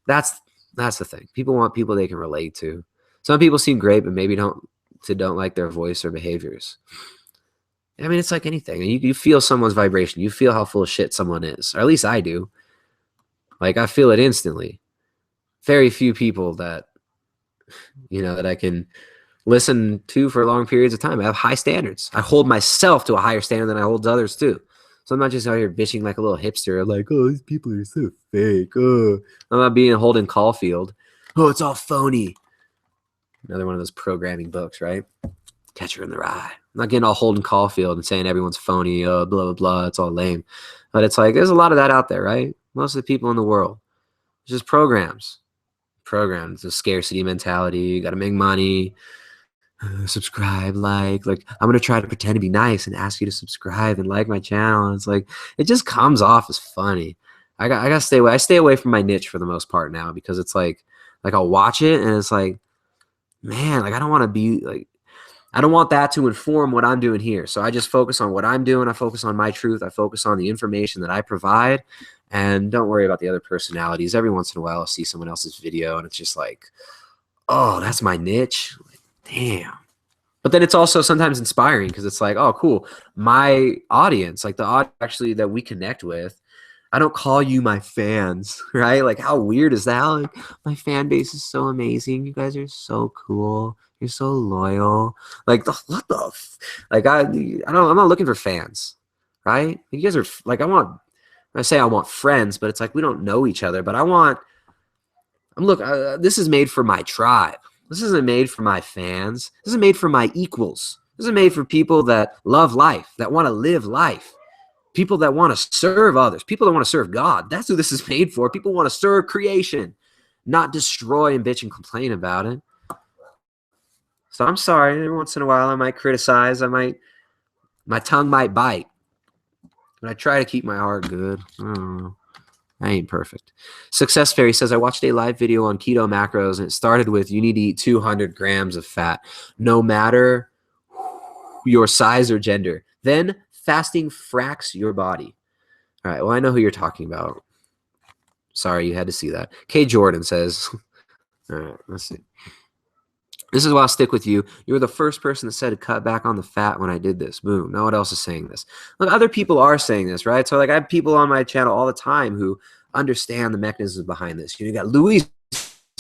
That's the thing. People want people they can relate to. Some people seem great, but maybe don't like their voice or behaviors. I mean, it's like anything. You feel someone's vibration. You feel how full of shit someone is, or at least I do. Like, I feel it instantly. Very few people that I can listen to for long periods of time. I have high standards. I hold myself to a higher standard than I hold others too. So I'm not just out here bitching like a little hipster, like, oh, these people are so fake. Oh. I'm not being Holden Caulfield. Oh, it's all phony. Another one of those programming books, right? Catcher in the Rye. I'm not getting all Holden Caulfield and saying everyone's phony, blah, blah, blah. It's all lame. But it's like, there's a lot of that out there, right? Most of the people in the world. It's just programs. It's a scarcity mentality. You got to make money. Subscribe, like I'm gonna try to pretend to be nice and ask you to subscribe and like my channel. And it's like it just comes off as funny. I gotta stay away. I stay away from my niche for the most part now because it's like I'll watch it and it's like, man, like I don't want to be like, I don't want that to inform what I'm doing here. So I just focus on what I'm doing. I focus on my truth. I focus on the information that I provide, and don't worry about the other personalities. Every once in a while, I'll see someone else's video and it's just like, oh, that's my niche. Damn. But then it's also sometimes inspiring because it's like, oh, cool. My audience, like the audience actually that we connect with, I don't call you my fans, right? Like, how weird is that? Like, my fan base is so amazing. You guys are so cool. You're so loyal. Like, what the? Like, I'm not looking for fans, right? You guys are like, I want friends, but it's like we don't know each other. But this is made for my tribe. This isn't made for my fans. This is made for my equals. This is made for people that love life, that want to live life, people that want to serve others, people that want to serve God. That's who this is made for. People want to serve creation, not destroy and bitch and complain about it. So I'm sorry. Every once in a while, I might criticize. My tongue might bite, but I try to keep my heart good. I don't know. I ain't perfect. Success Fairy says, I watched a live video on keto macros, and it started with you need to eat 200 grams of fat, no matter your size or gender. Then fasting fracks your body. All right, well, I know who you're talking about. Sorry, you had to see that. K. Jordan says, all right, let's see. This is why I'll stick with you. You were the first person that said to cut back on the fat when I did this. Boom. No one else is saying this. Look, other people are saying this, right? So like I have people on my channel all the time who understand the mechanisms behind this. You got Luis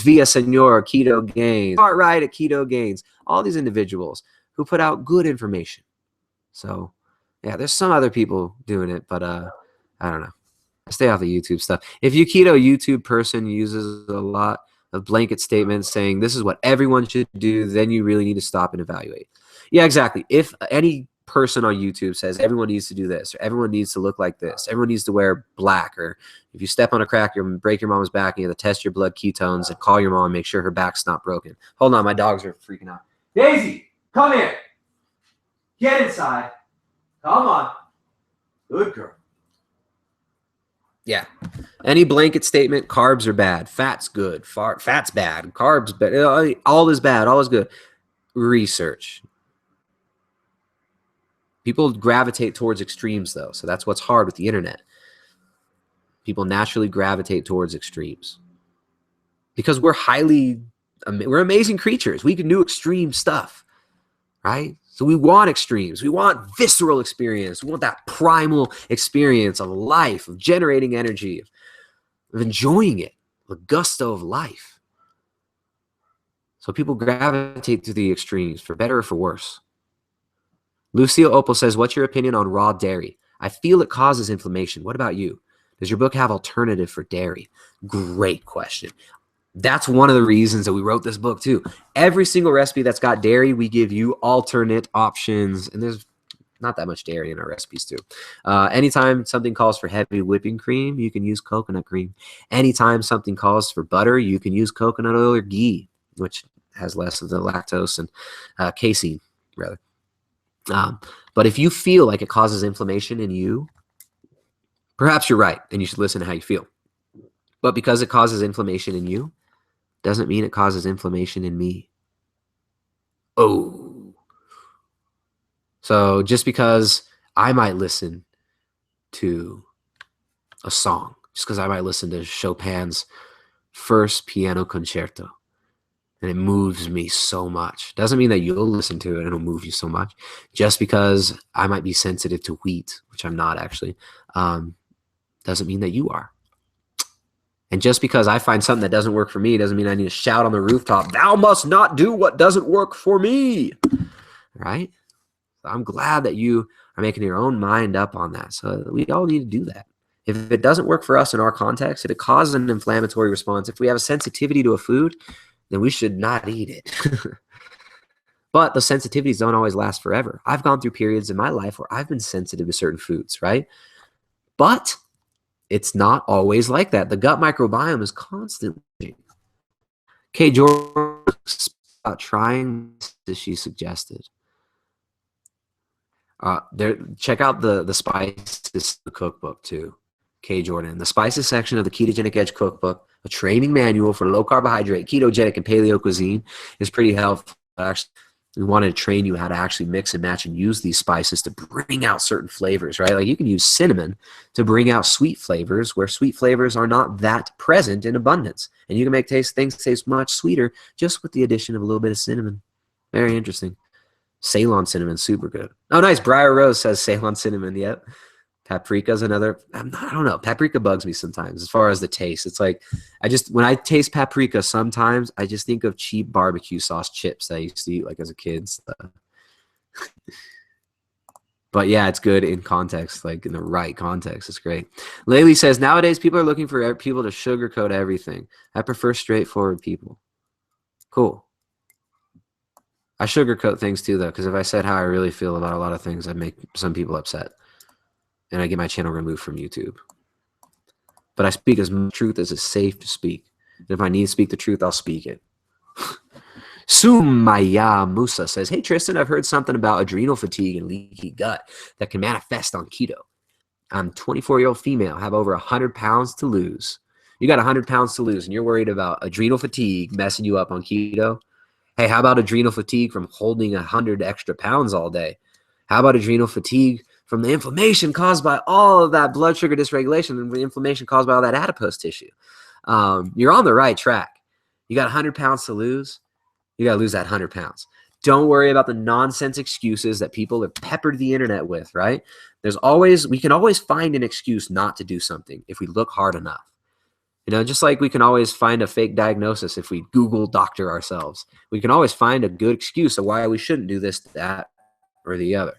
Villasenor, Keto Gains, Right at Keto Gains, all these individuals who put out good information. So yeah, there's some other people doing it, but I don't know. I stay off the YouTube stuff. If you keto YouTube person uses a lot of blanket statements saying this is what everyone should do, then you really need to stop and evaluate. Yeah, exactly. If any person on YouTube says everyone needs to do this, or everyone needs to look like this, everyone needs to wear black, or if you step on a crack, you'll break your mom's back, and you have to test your blood ketones and call your mom and make sure her back's not broken. Hold on, my dogs are freaking out. Daisy, come here. Get inside. Come on. Good girl. Yeah. Any blanket statement, carbs are bad. Fat's good. Fat's bad. Carbs bad. All is bad. All is good. Research. People gravitate towards extremes, though. So that's what's hard with the internet. People naturally gravitate towards extremes. Because we're amazing creatures. We can do extreme stuff, right? So we want extremes. We want visceral experience. We want that primal experience of life, of generating energy, of enjoying it, the gusto of life. So people gravitate to the extremes, for better or for worse. Lucio Opal says, what's your opinion on raw dairy? I feel it causes inflammation. What about you? Does your book have alternative for dairy? Great question. That's one of the reasons that we wrote this book too. Every single recipe that's got dairy, we give you alternate options. And there's not that much dairy in our recipes too. Anytime something calls for heavy whipping cream, you can use coconut cream. Anytime something calls for butter, you can use coconut oil or ghee, which has less of the lactose and casein, rather. But if you feel like it causes inflammation in you, perhaps you're right, and you should listen to how you feel. But because it causes inflammation in you, doesn't mean it causes inflammation in me. Oh. So just because I might listen to a song, just because I might listen to Chopin's first piano concerto, and it moves me so much, doesn't mean that you'll listen to it and it'll move you so much. Just because I might be sensitive to wheat, which I'm not actually, doesn't mean that you are. And just because I find something that doesn't work for me doesn't mean I need to shout on the rooftop, thou must not do what doesn't work for me, right? So I'm glad that you are making your own mind up on that. So we all need to do that. If it doesn't work for us in our context, if it causes an inflammatory response, if we have a sensitivity to a food, then we should not eat it. But the sensitivities don't always last forever. I've gone through periods in my life where I've been sensitive to certain foods, right? But it's not always like that. The gut microbiome is constantly changing. Okay, Jordan, about trying this she suggested. Check out the spices cookbook too. K. Jordan, the spices section of the Ketogenic Edge cookbook, a training manual for low carbohydrate, ketogenic, and paleo cuisine, is pretty helpful. Actually, we wanted to train you how to actually mix and match and use these spices to bring out certain flavors, right? Like you can use cinnamon to bring out sweet flavors where sweet flavors are not that present in abundance. And you can make things taste much sweeter just with the addition of a little bit of cinnamon. Very interesting. Ceylon cinnamon, super good. Oh, nice. Briar Rose says Ceylon cinnamon. Yep. Paprika's another. I don't know. Paprika bugs me sometimes as far as the taste. It's like when I taste paprika, sometimes I just think of cheap barbecue sauce chips that I used to eat like as a kid. But yeah, it's good in context, like in the right context. It's great. Laylee says, nowadays people are looking for people to sugarcoat everything. I prefer straightforward people. Cool. I sugarcoat things too, though, because if I said how I really feel about a lot of things, I'd make some people upset. And I get my channel removed from YouTube. But I speak as much truth as is safe to speak. And if I need to speak the truth, I'll speak it. Sumaya Musa says, hey, Tristan, I've heard something about adrenal fatigue and leaky gut that can manifest on keto. I'm a 24-year-old female, have over 100 pounds to lose. You got 100 pounds to lose, and you're worried about adrenal fatigue messing you up on keto? Hey, how about adrenal fatigue from holding 100 extra pounds all day? How about adrenal fatigue from the inflammation caused by all of that blood sugar dysregulation and the inflammation caused by all that adipose tissue? You're on the right track. You got 100 pounds to lose. You got to lose that 100 pounds. Don't worry about the nonsense excuses that people have peppered the internet with, right? We can always find an excuse not to do something if we look hard enough. You know, just like we can always find a fake diagnosis if we Google doctor ourselves. We can always find a good excuse of why we shouldn't do this, that, or the other.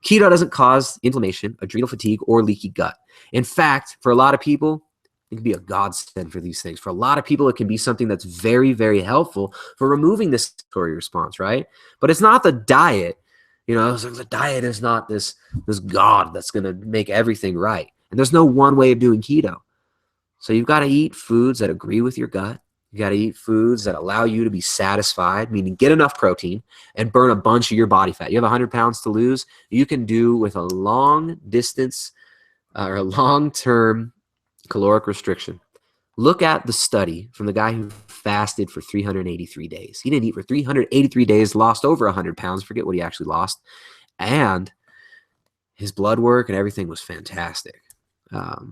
Keto doesn't cause inflammation, adrenal fatigue, or leaky gut. In fact, for a lot of people, it can be a godsend for these things. For a lot of people, it can be something that's very, very helpful for removing this inflammatory response, right? But it's not the diet. You know, the diet is not this God that's going to make everything right. And there's no one way of doing keto. So you've got to eat foods that agree with your gut. You got to eat foods that allow you to be satisfied, meaning get enough protein and burn a bunch of your body fat. You have 100 pounds to lose. You can do with a long distance or a long-term caloric restriction. Look at the study from the guy who fasted for 383 days. He didn't eat for 383 days, lost over 100 pounds. Forget what he actually lost. And his blood work and everything was fantastic. But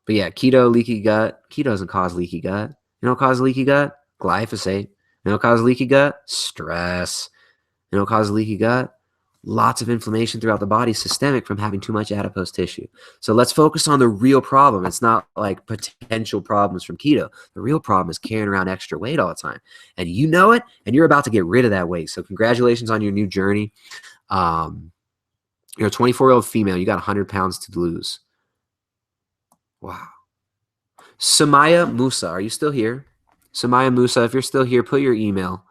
yeah, keto, leaky gut. Keto doesn't cause leaky gut. You know what causes leaky gut? Glyphosate. You know what causes leaky gut? Stress. You know what causes leaky gut? Lots of inflammation throughout the body, systemic from having too much adipose tissue. So let's focus on the real problem. It's not like potential problems from keto. The real problem is carrying around extra weight all the time. And you know it, and you're about to get rid of that weight. So congratulations on your new journey. You're a 24-year-old female. You got 100 pounds to lose. Wow. Samaya Musa, are you still here? Samaya Musa, if you're still here, put your email.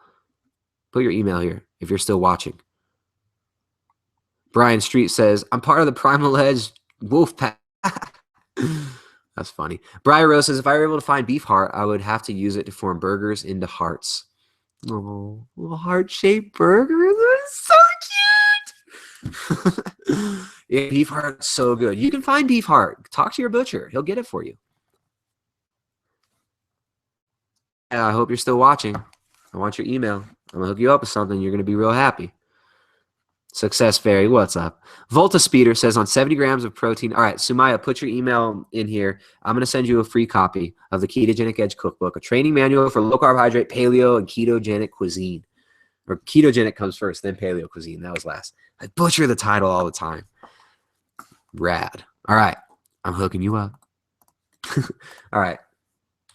Put your email here if you're still watching. Brian Street says, I'm part of the Primal Edge Wolf Pack. That's funny. Brian Rose says, if I were able to find beef heart, I would have to use it to form burgers into hearts. Oh, little heart-shaped burgers. That's so cute. Yeah, beef heart's so good. You can find beef heart. Talk to your butcher. He'll get it for you. Yeah, I hope you're still watching. I want your email. I'm going to hook you up with something. You're going to be real happy. Success Fairy, what's up? Volta Speeder says on 70 grams of protein. All right, Sumaya, put your email in here. I'm going to send you a free copy of the Ketogenic Edge Cookbook, a training manual for low carbohydrate, paleo, and ketogenic cuisine. Or ketogenic comes first, then paleo cuisine. That was last. I butcher the title all the time. Rad. All right, I'm hooking you up. All right.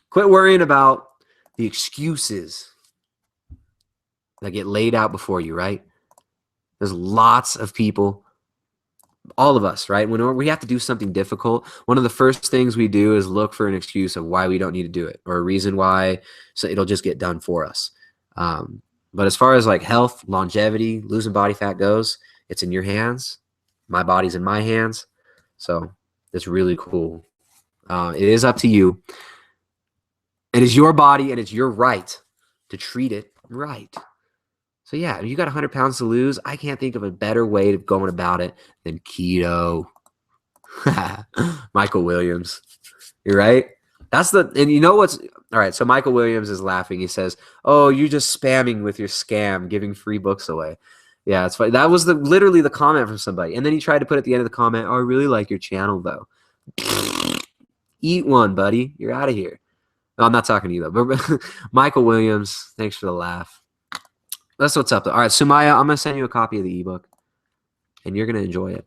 Quit worrying about the excuses that get laid out before you, right? There's lots of people, all of us, right? When we have to do something difficult, one of the first things we do is look for an excuse of why we don't need to do it or a reason why, so it'll just get done for us. But as far as like health, longevity, losing body fat goes, it's in your hands. My body's in my hands. So it's really cool. It is up to you. It is your body and it's your right to treat it right. So yeah, if you got 100 pounds to lose, I can't think of a better way of going about it than keto. Michael Williams. You're right. And you know what's, all right, so Michael Williams is laughing. He says, oh, you're just spamming with your scam, giving free books away. Yeah, it's funny. That was literally the comment from somebody. And then he tried to put at the end of the comment, oh, I really like your channel though. Eat one, buddy. You're out of here. No, I'm not talking to you though. But Michael Williams, thanks for the laugh. That's what's up. All right, Sumaya, I'm going to send you a copy of the ebook, and you're going to enjoy it.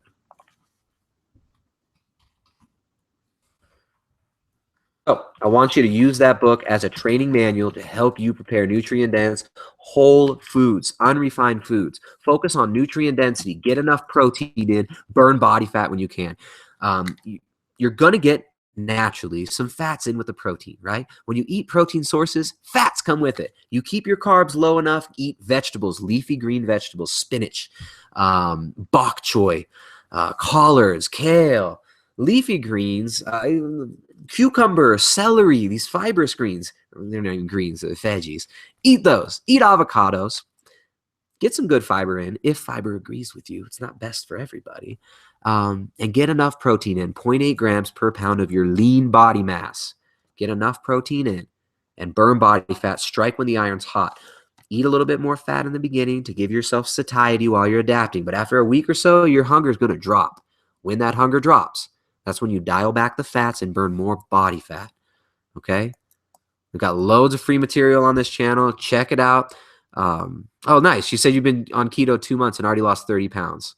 So I want you to use that book as a training manual to help you prepare nutrient-dense, whole foods, unrefined foods. Focus on nutrient density. Get enough protein in. Burn body fat when you can. You're going to get naturally some fats in with the protein, right? When you eat protein sources, fats come with it. You keep your carbs low enough, eat vegetables, leafy green vegetables, spinach, bok choy, collards, kale, leafy greens, cucumber, celery, these fibrous greens. They're not even greens, they're veggies. Eat those. Eat avocados. Get some good fiber in if fiber agrees with you. It's not best for everybody. And get enough protein in, 0.8 grams per pound of your lean body mass. Get enough protein in and burn body fat. Strike when the iron's hot. Eat a little bit more fat in the beginning to give yourself satiety while you're adapting. But after a week or so, your hunger is going to drop. When that hunger drops, that's when you dial back the fats and burn more body fat. Okay? We've got loads of free material on this channel. Check it out. Oh, nice. You said you've been on keto 2 months and already lost 30 pounds.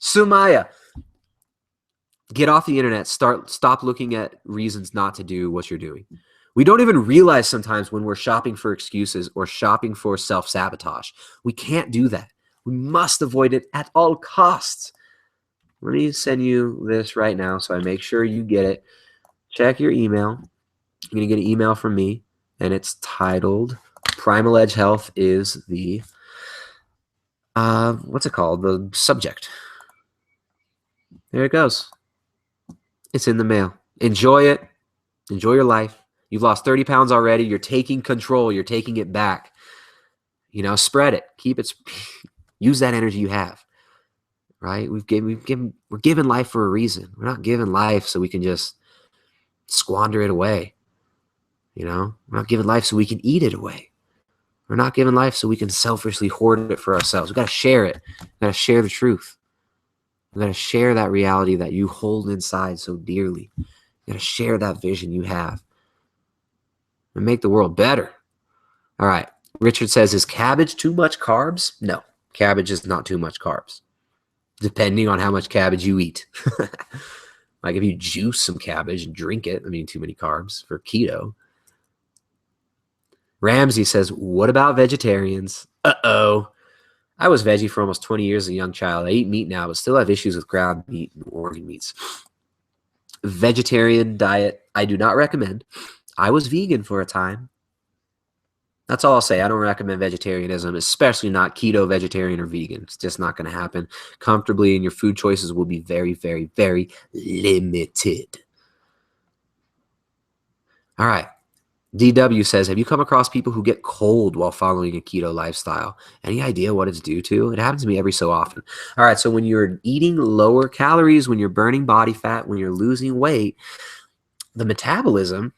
Sumaya, get off the internet. Stop looking at reasons not to do what you're doing. We don't even realize sometimes when we're shopping for excuses or shopping for self-sabotage. We can't do that. We must avoid it at all costs. Let me send you this right now so I make sure you get it. Check your email. You're going to get an email from me, and it's titled Primal Edge Health is the, what's it called? The subject. There it goes. It's in the mail. Enjoy it. Enjoy your life. You've lost 30 pounds already. You're taking control. You're taking it back. Spread it. Keep it. Use that energy you have, right? We're given life for a reason. We're not given life so we can just squander it away. We're not given life so we can eat it away. We're not given life so we can selfishly hoard it for ourselves. We've got to share it. We've got to share the truth. We've got to share that reality that you hold inside so dearly. You've got to share that vision you have and make the world better. All right. Richard says, is cabbage too much carbs? No, cabbage is not too much carbs, depending on how much cabbage you eat. Like if you juice some cabbage and drink it, too many carbs for keto. Ramsey says, what about vegetarians? Uh-oh. I was veggie for almost 20 years as a young child. I eat meat now, but still have issues with ground meat and organ meats. Vegetarian diet, I do not recommend. I was vegan for a time. That's all I'll say. I don't recommend vegetarianism, especially not keto, vegetarian, or vegan. It's just not going to happen comfortably, and your food choices will be very, very, very limited. All right. DW says, have you come across people who get cold while following a keto lifestyle? Any idea what it's due to? It happens to me every so often. All right, so when you're eating lower calories, when you're burning body fat, when you're losing weight, the metabolism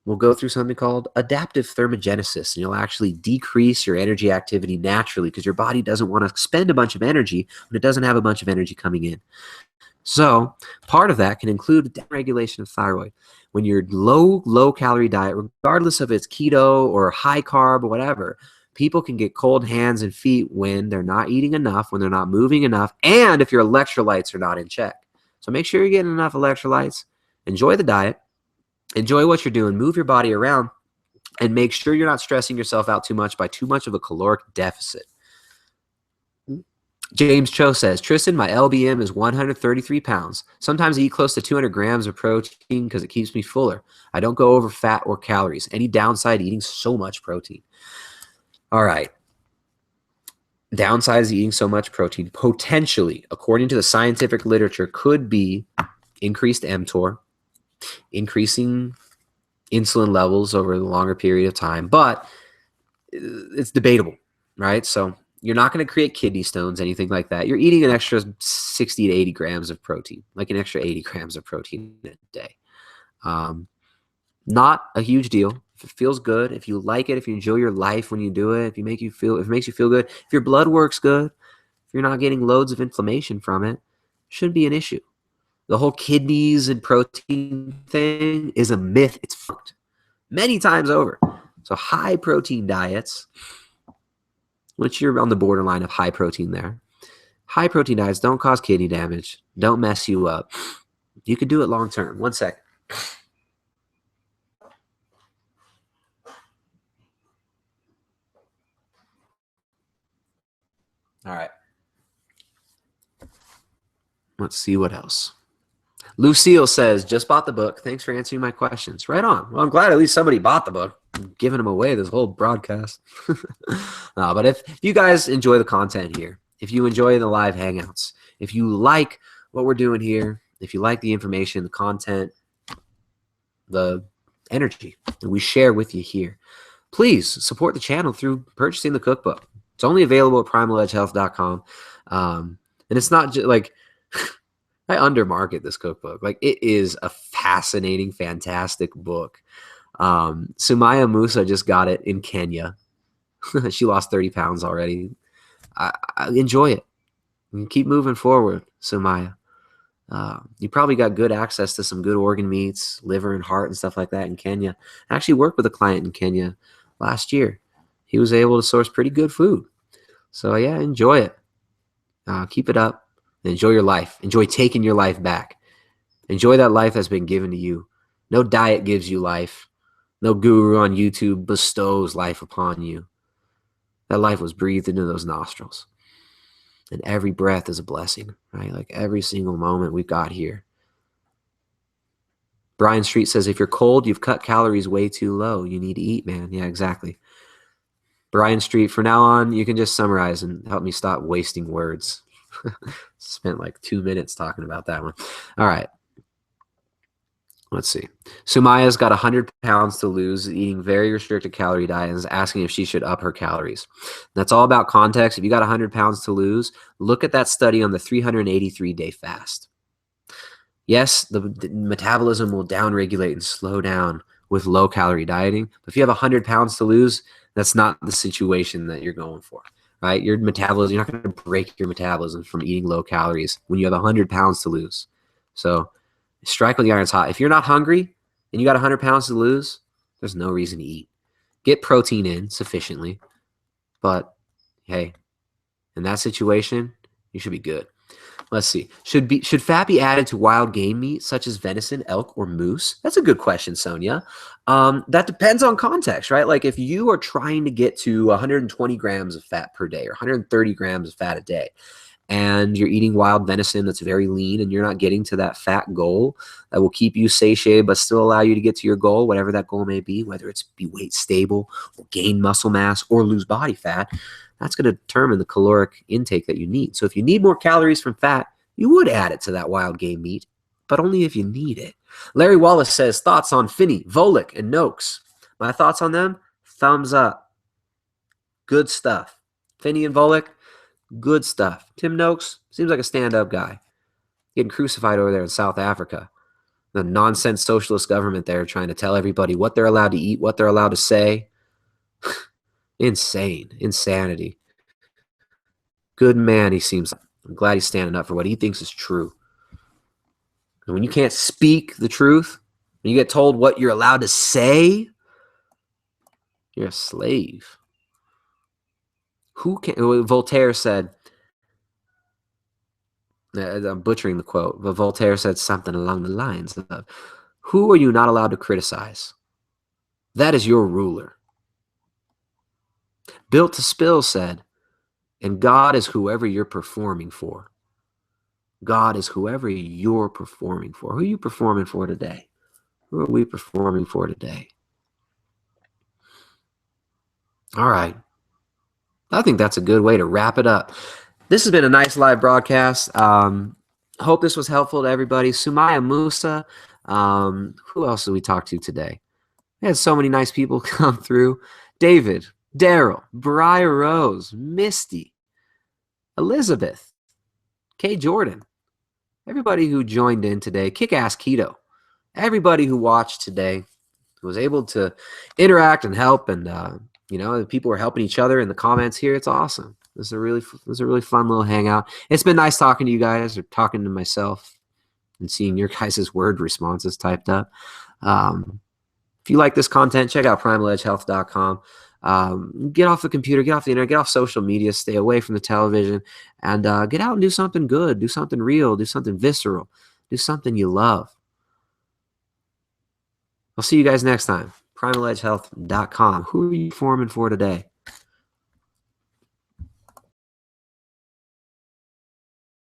will go through something called adaptive thermogenesis, and you'll actually decrease your energy activity naturally because your body doesn't want to expend a bunch of energy when it doesn't have a bunch of energy coming in. So part of that can include regulation of thyroid. When you're low calorie diet, regardless of it's keto or high carb or whatever, people can get cold hands and feet when they're not eating enough, when they're not moving enough, and if your electrolytes are not in check. So make sure you're getting enough electrolytes. Enjoy the diet. Enjoy what you're doing. Move your body around and make sure you're not stressing yourself out too much by too much of a caloric deficit. James Cho says, Tristan, my LBM is 133 pounds. Sometimes I eat close to 200 grams of protein because it keeps me fuller. I don't go over fat or calories. Any downside eating so much protein? All right. Downside is eating so much protein, potentially, according to the scientific literature, could be increased mTOR, increasing insulin levels over a longer period of time, but it's debatable, right? So you're not going to create kidney stones, anything like that. You're eating an extra 60 to 80 grams of protein, like an extra 80 grams of protein a day. Not a huge deal. If it feels good, if you like it, if you enjoy your life when you do it, if it makes you feel good, if your blood works good, if you're not getting loads of inflammation from it, shouldn't be an issue. The whole kidneys and protein thing is a myth. It's fucked many times over. So high protein diets, which you're on the borderline of high protein there. High protein diets don't cause kidney damage. Don't mess you up. You can do it long term. 1 second. All right. Let's see what else. Lucille says, just bought the book. Thanks for answering my questions. Right on. Well, I'm glad at least somebody bought the book. I'm giving them away this whole broadcast. But if you guys enjoy the content here, if you enjoy the live hangouts, if you like what we're doing here, if you like the information, the content, the energy that we share with you here, please support the channel through purchasing the cookbook. It's only available at primaledgehealth.com. And it's not just like I undermarket this cookbook. Like, it is a fascinating, fantastic book. Sumaya Musa just got it in Kenya. She lost 30 pounds already. I enjoy it. Keep moving forward, Sumaya. You probably got good access to some good organ meats, liver and heart and stuff like that in Kenya. I actually worked with a client in Kenya last year. He was able to source pretty good food. So yeah, enjoy it. Keep it up. Enjoy your life. Enjoy taking your life back. Enjoy that life that's been given to you. No diet gives you life. No guru on YouTube bestows life upon you. That life was breathed into those nostrils. And every breath is a blessing, right? Like every single moment we've got here. Brian Street says, if you're cold, you've cut calories way too low. You need to eat, man. Yeah, exactly. Brian Street, from now on, you can just summarize and help me stop wasting words. Spent like 2 minutes talking about that one. All right. Let's see. Sumaya's got 100 pounds to lose, eating very restricted calorie diet, and is asking if she should up her calories. That's all about context. If you got 100 pounds to lose, look at that study on the 383-day fast. Yes, the metabolism will downregulate and slow down with low-calorie dieting. But if you have 100 pounds to lose, that's not the situation that you're going for, right? Your metabolism, you're not going to break your metabolism from eating low calories when you have 100 pounds to lose. So strike when the iron's hot. If you're not hungry and you got 100 pounds to lose, there's no reason to eat. Get protein in sufficiently. But, hey, in that situation, you should be good. Let's see. Should fat be added to wild game meat such as venison, elk, or moose? That's a good question, Sonia. That depends on context, right? Like if you are trying to get to 120 grams of fat per day or 130 grams of fat a day, and you're eating wild venison that's very lean and you're not getting to that fat goal that will keep you satiated but still allow you to get to your goal, whatever that goal may be, whether it's be weight stable or gain muscle mass or lose body fat, that's going to determine the caloric intake that you need. So if you need more calories from fat, you would add it to that wild game meat, but only if you need it. Larry Wallace says, thoughts on Finney, Volek, and Noakes. My thoughts on them? Thumbs up. Good stuff. Finney and Volek, good stuff. Tim Noakes seems like a stand-up guy. Getting crucified over there in South Africa. The nonsense socialist government there trying to tell everybody what they're allowed to eat, what they're allowed to say. Insane. Insanity. Good man, he seems like. I'm glad he's standing up for what he thinks is true. And when you can't speak the truth, when you get told what you're allowed to say, you're a slave. Voltaire said, I'm butchering the quote, but Voltaire said something along the lines of, who are you not allowed to criticize? That is your ruler. Built to Spill said, and God is whoever you're performing for. God is whoever you're performing for. Who are you performing for today? Who are we performing for today? All right. I think that's a good way to wrap it up. This has been a nice live broadcast. Hope this was helpful to everybody. Sumaya Musa. Who else did we talk to today? We had so many nice people come through. David, Daryl, Briar Rose, Misty, Elizabeth, Kay Jordan, everybody who joined in today, Kick-Ass Keto, everybody who watched today, who was able to interact and help, and people were helping each other in the comments here. It's awesome. This is a really fun little hangout. It's been nice talking to you guys, or talking to myself, and seeing your guys' word responses typed up. If you like this content, check out primaledgehealth.com. Get off the computer, get off the internet, get off social media, stay away from the television, and get out and do something good, do something real, do something visceral, do something you love. I'll see you guys next time. primaledgehealth.com. Who are you forming for today?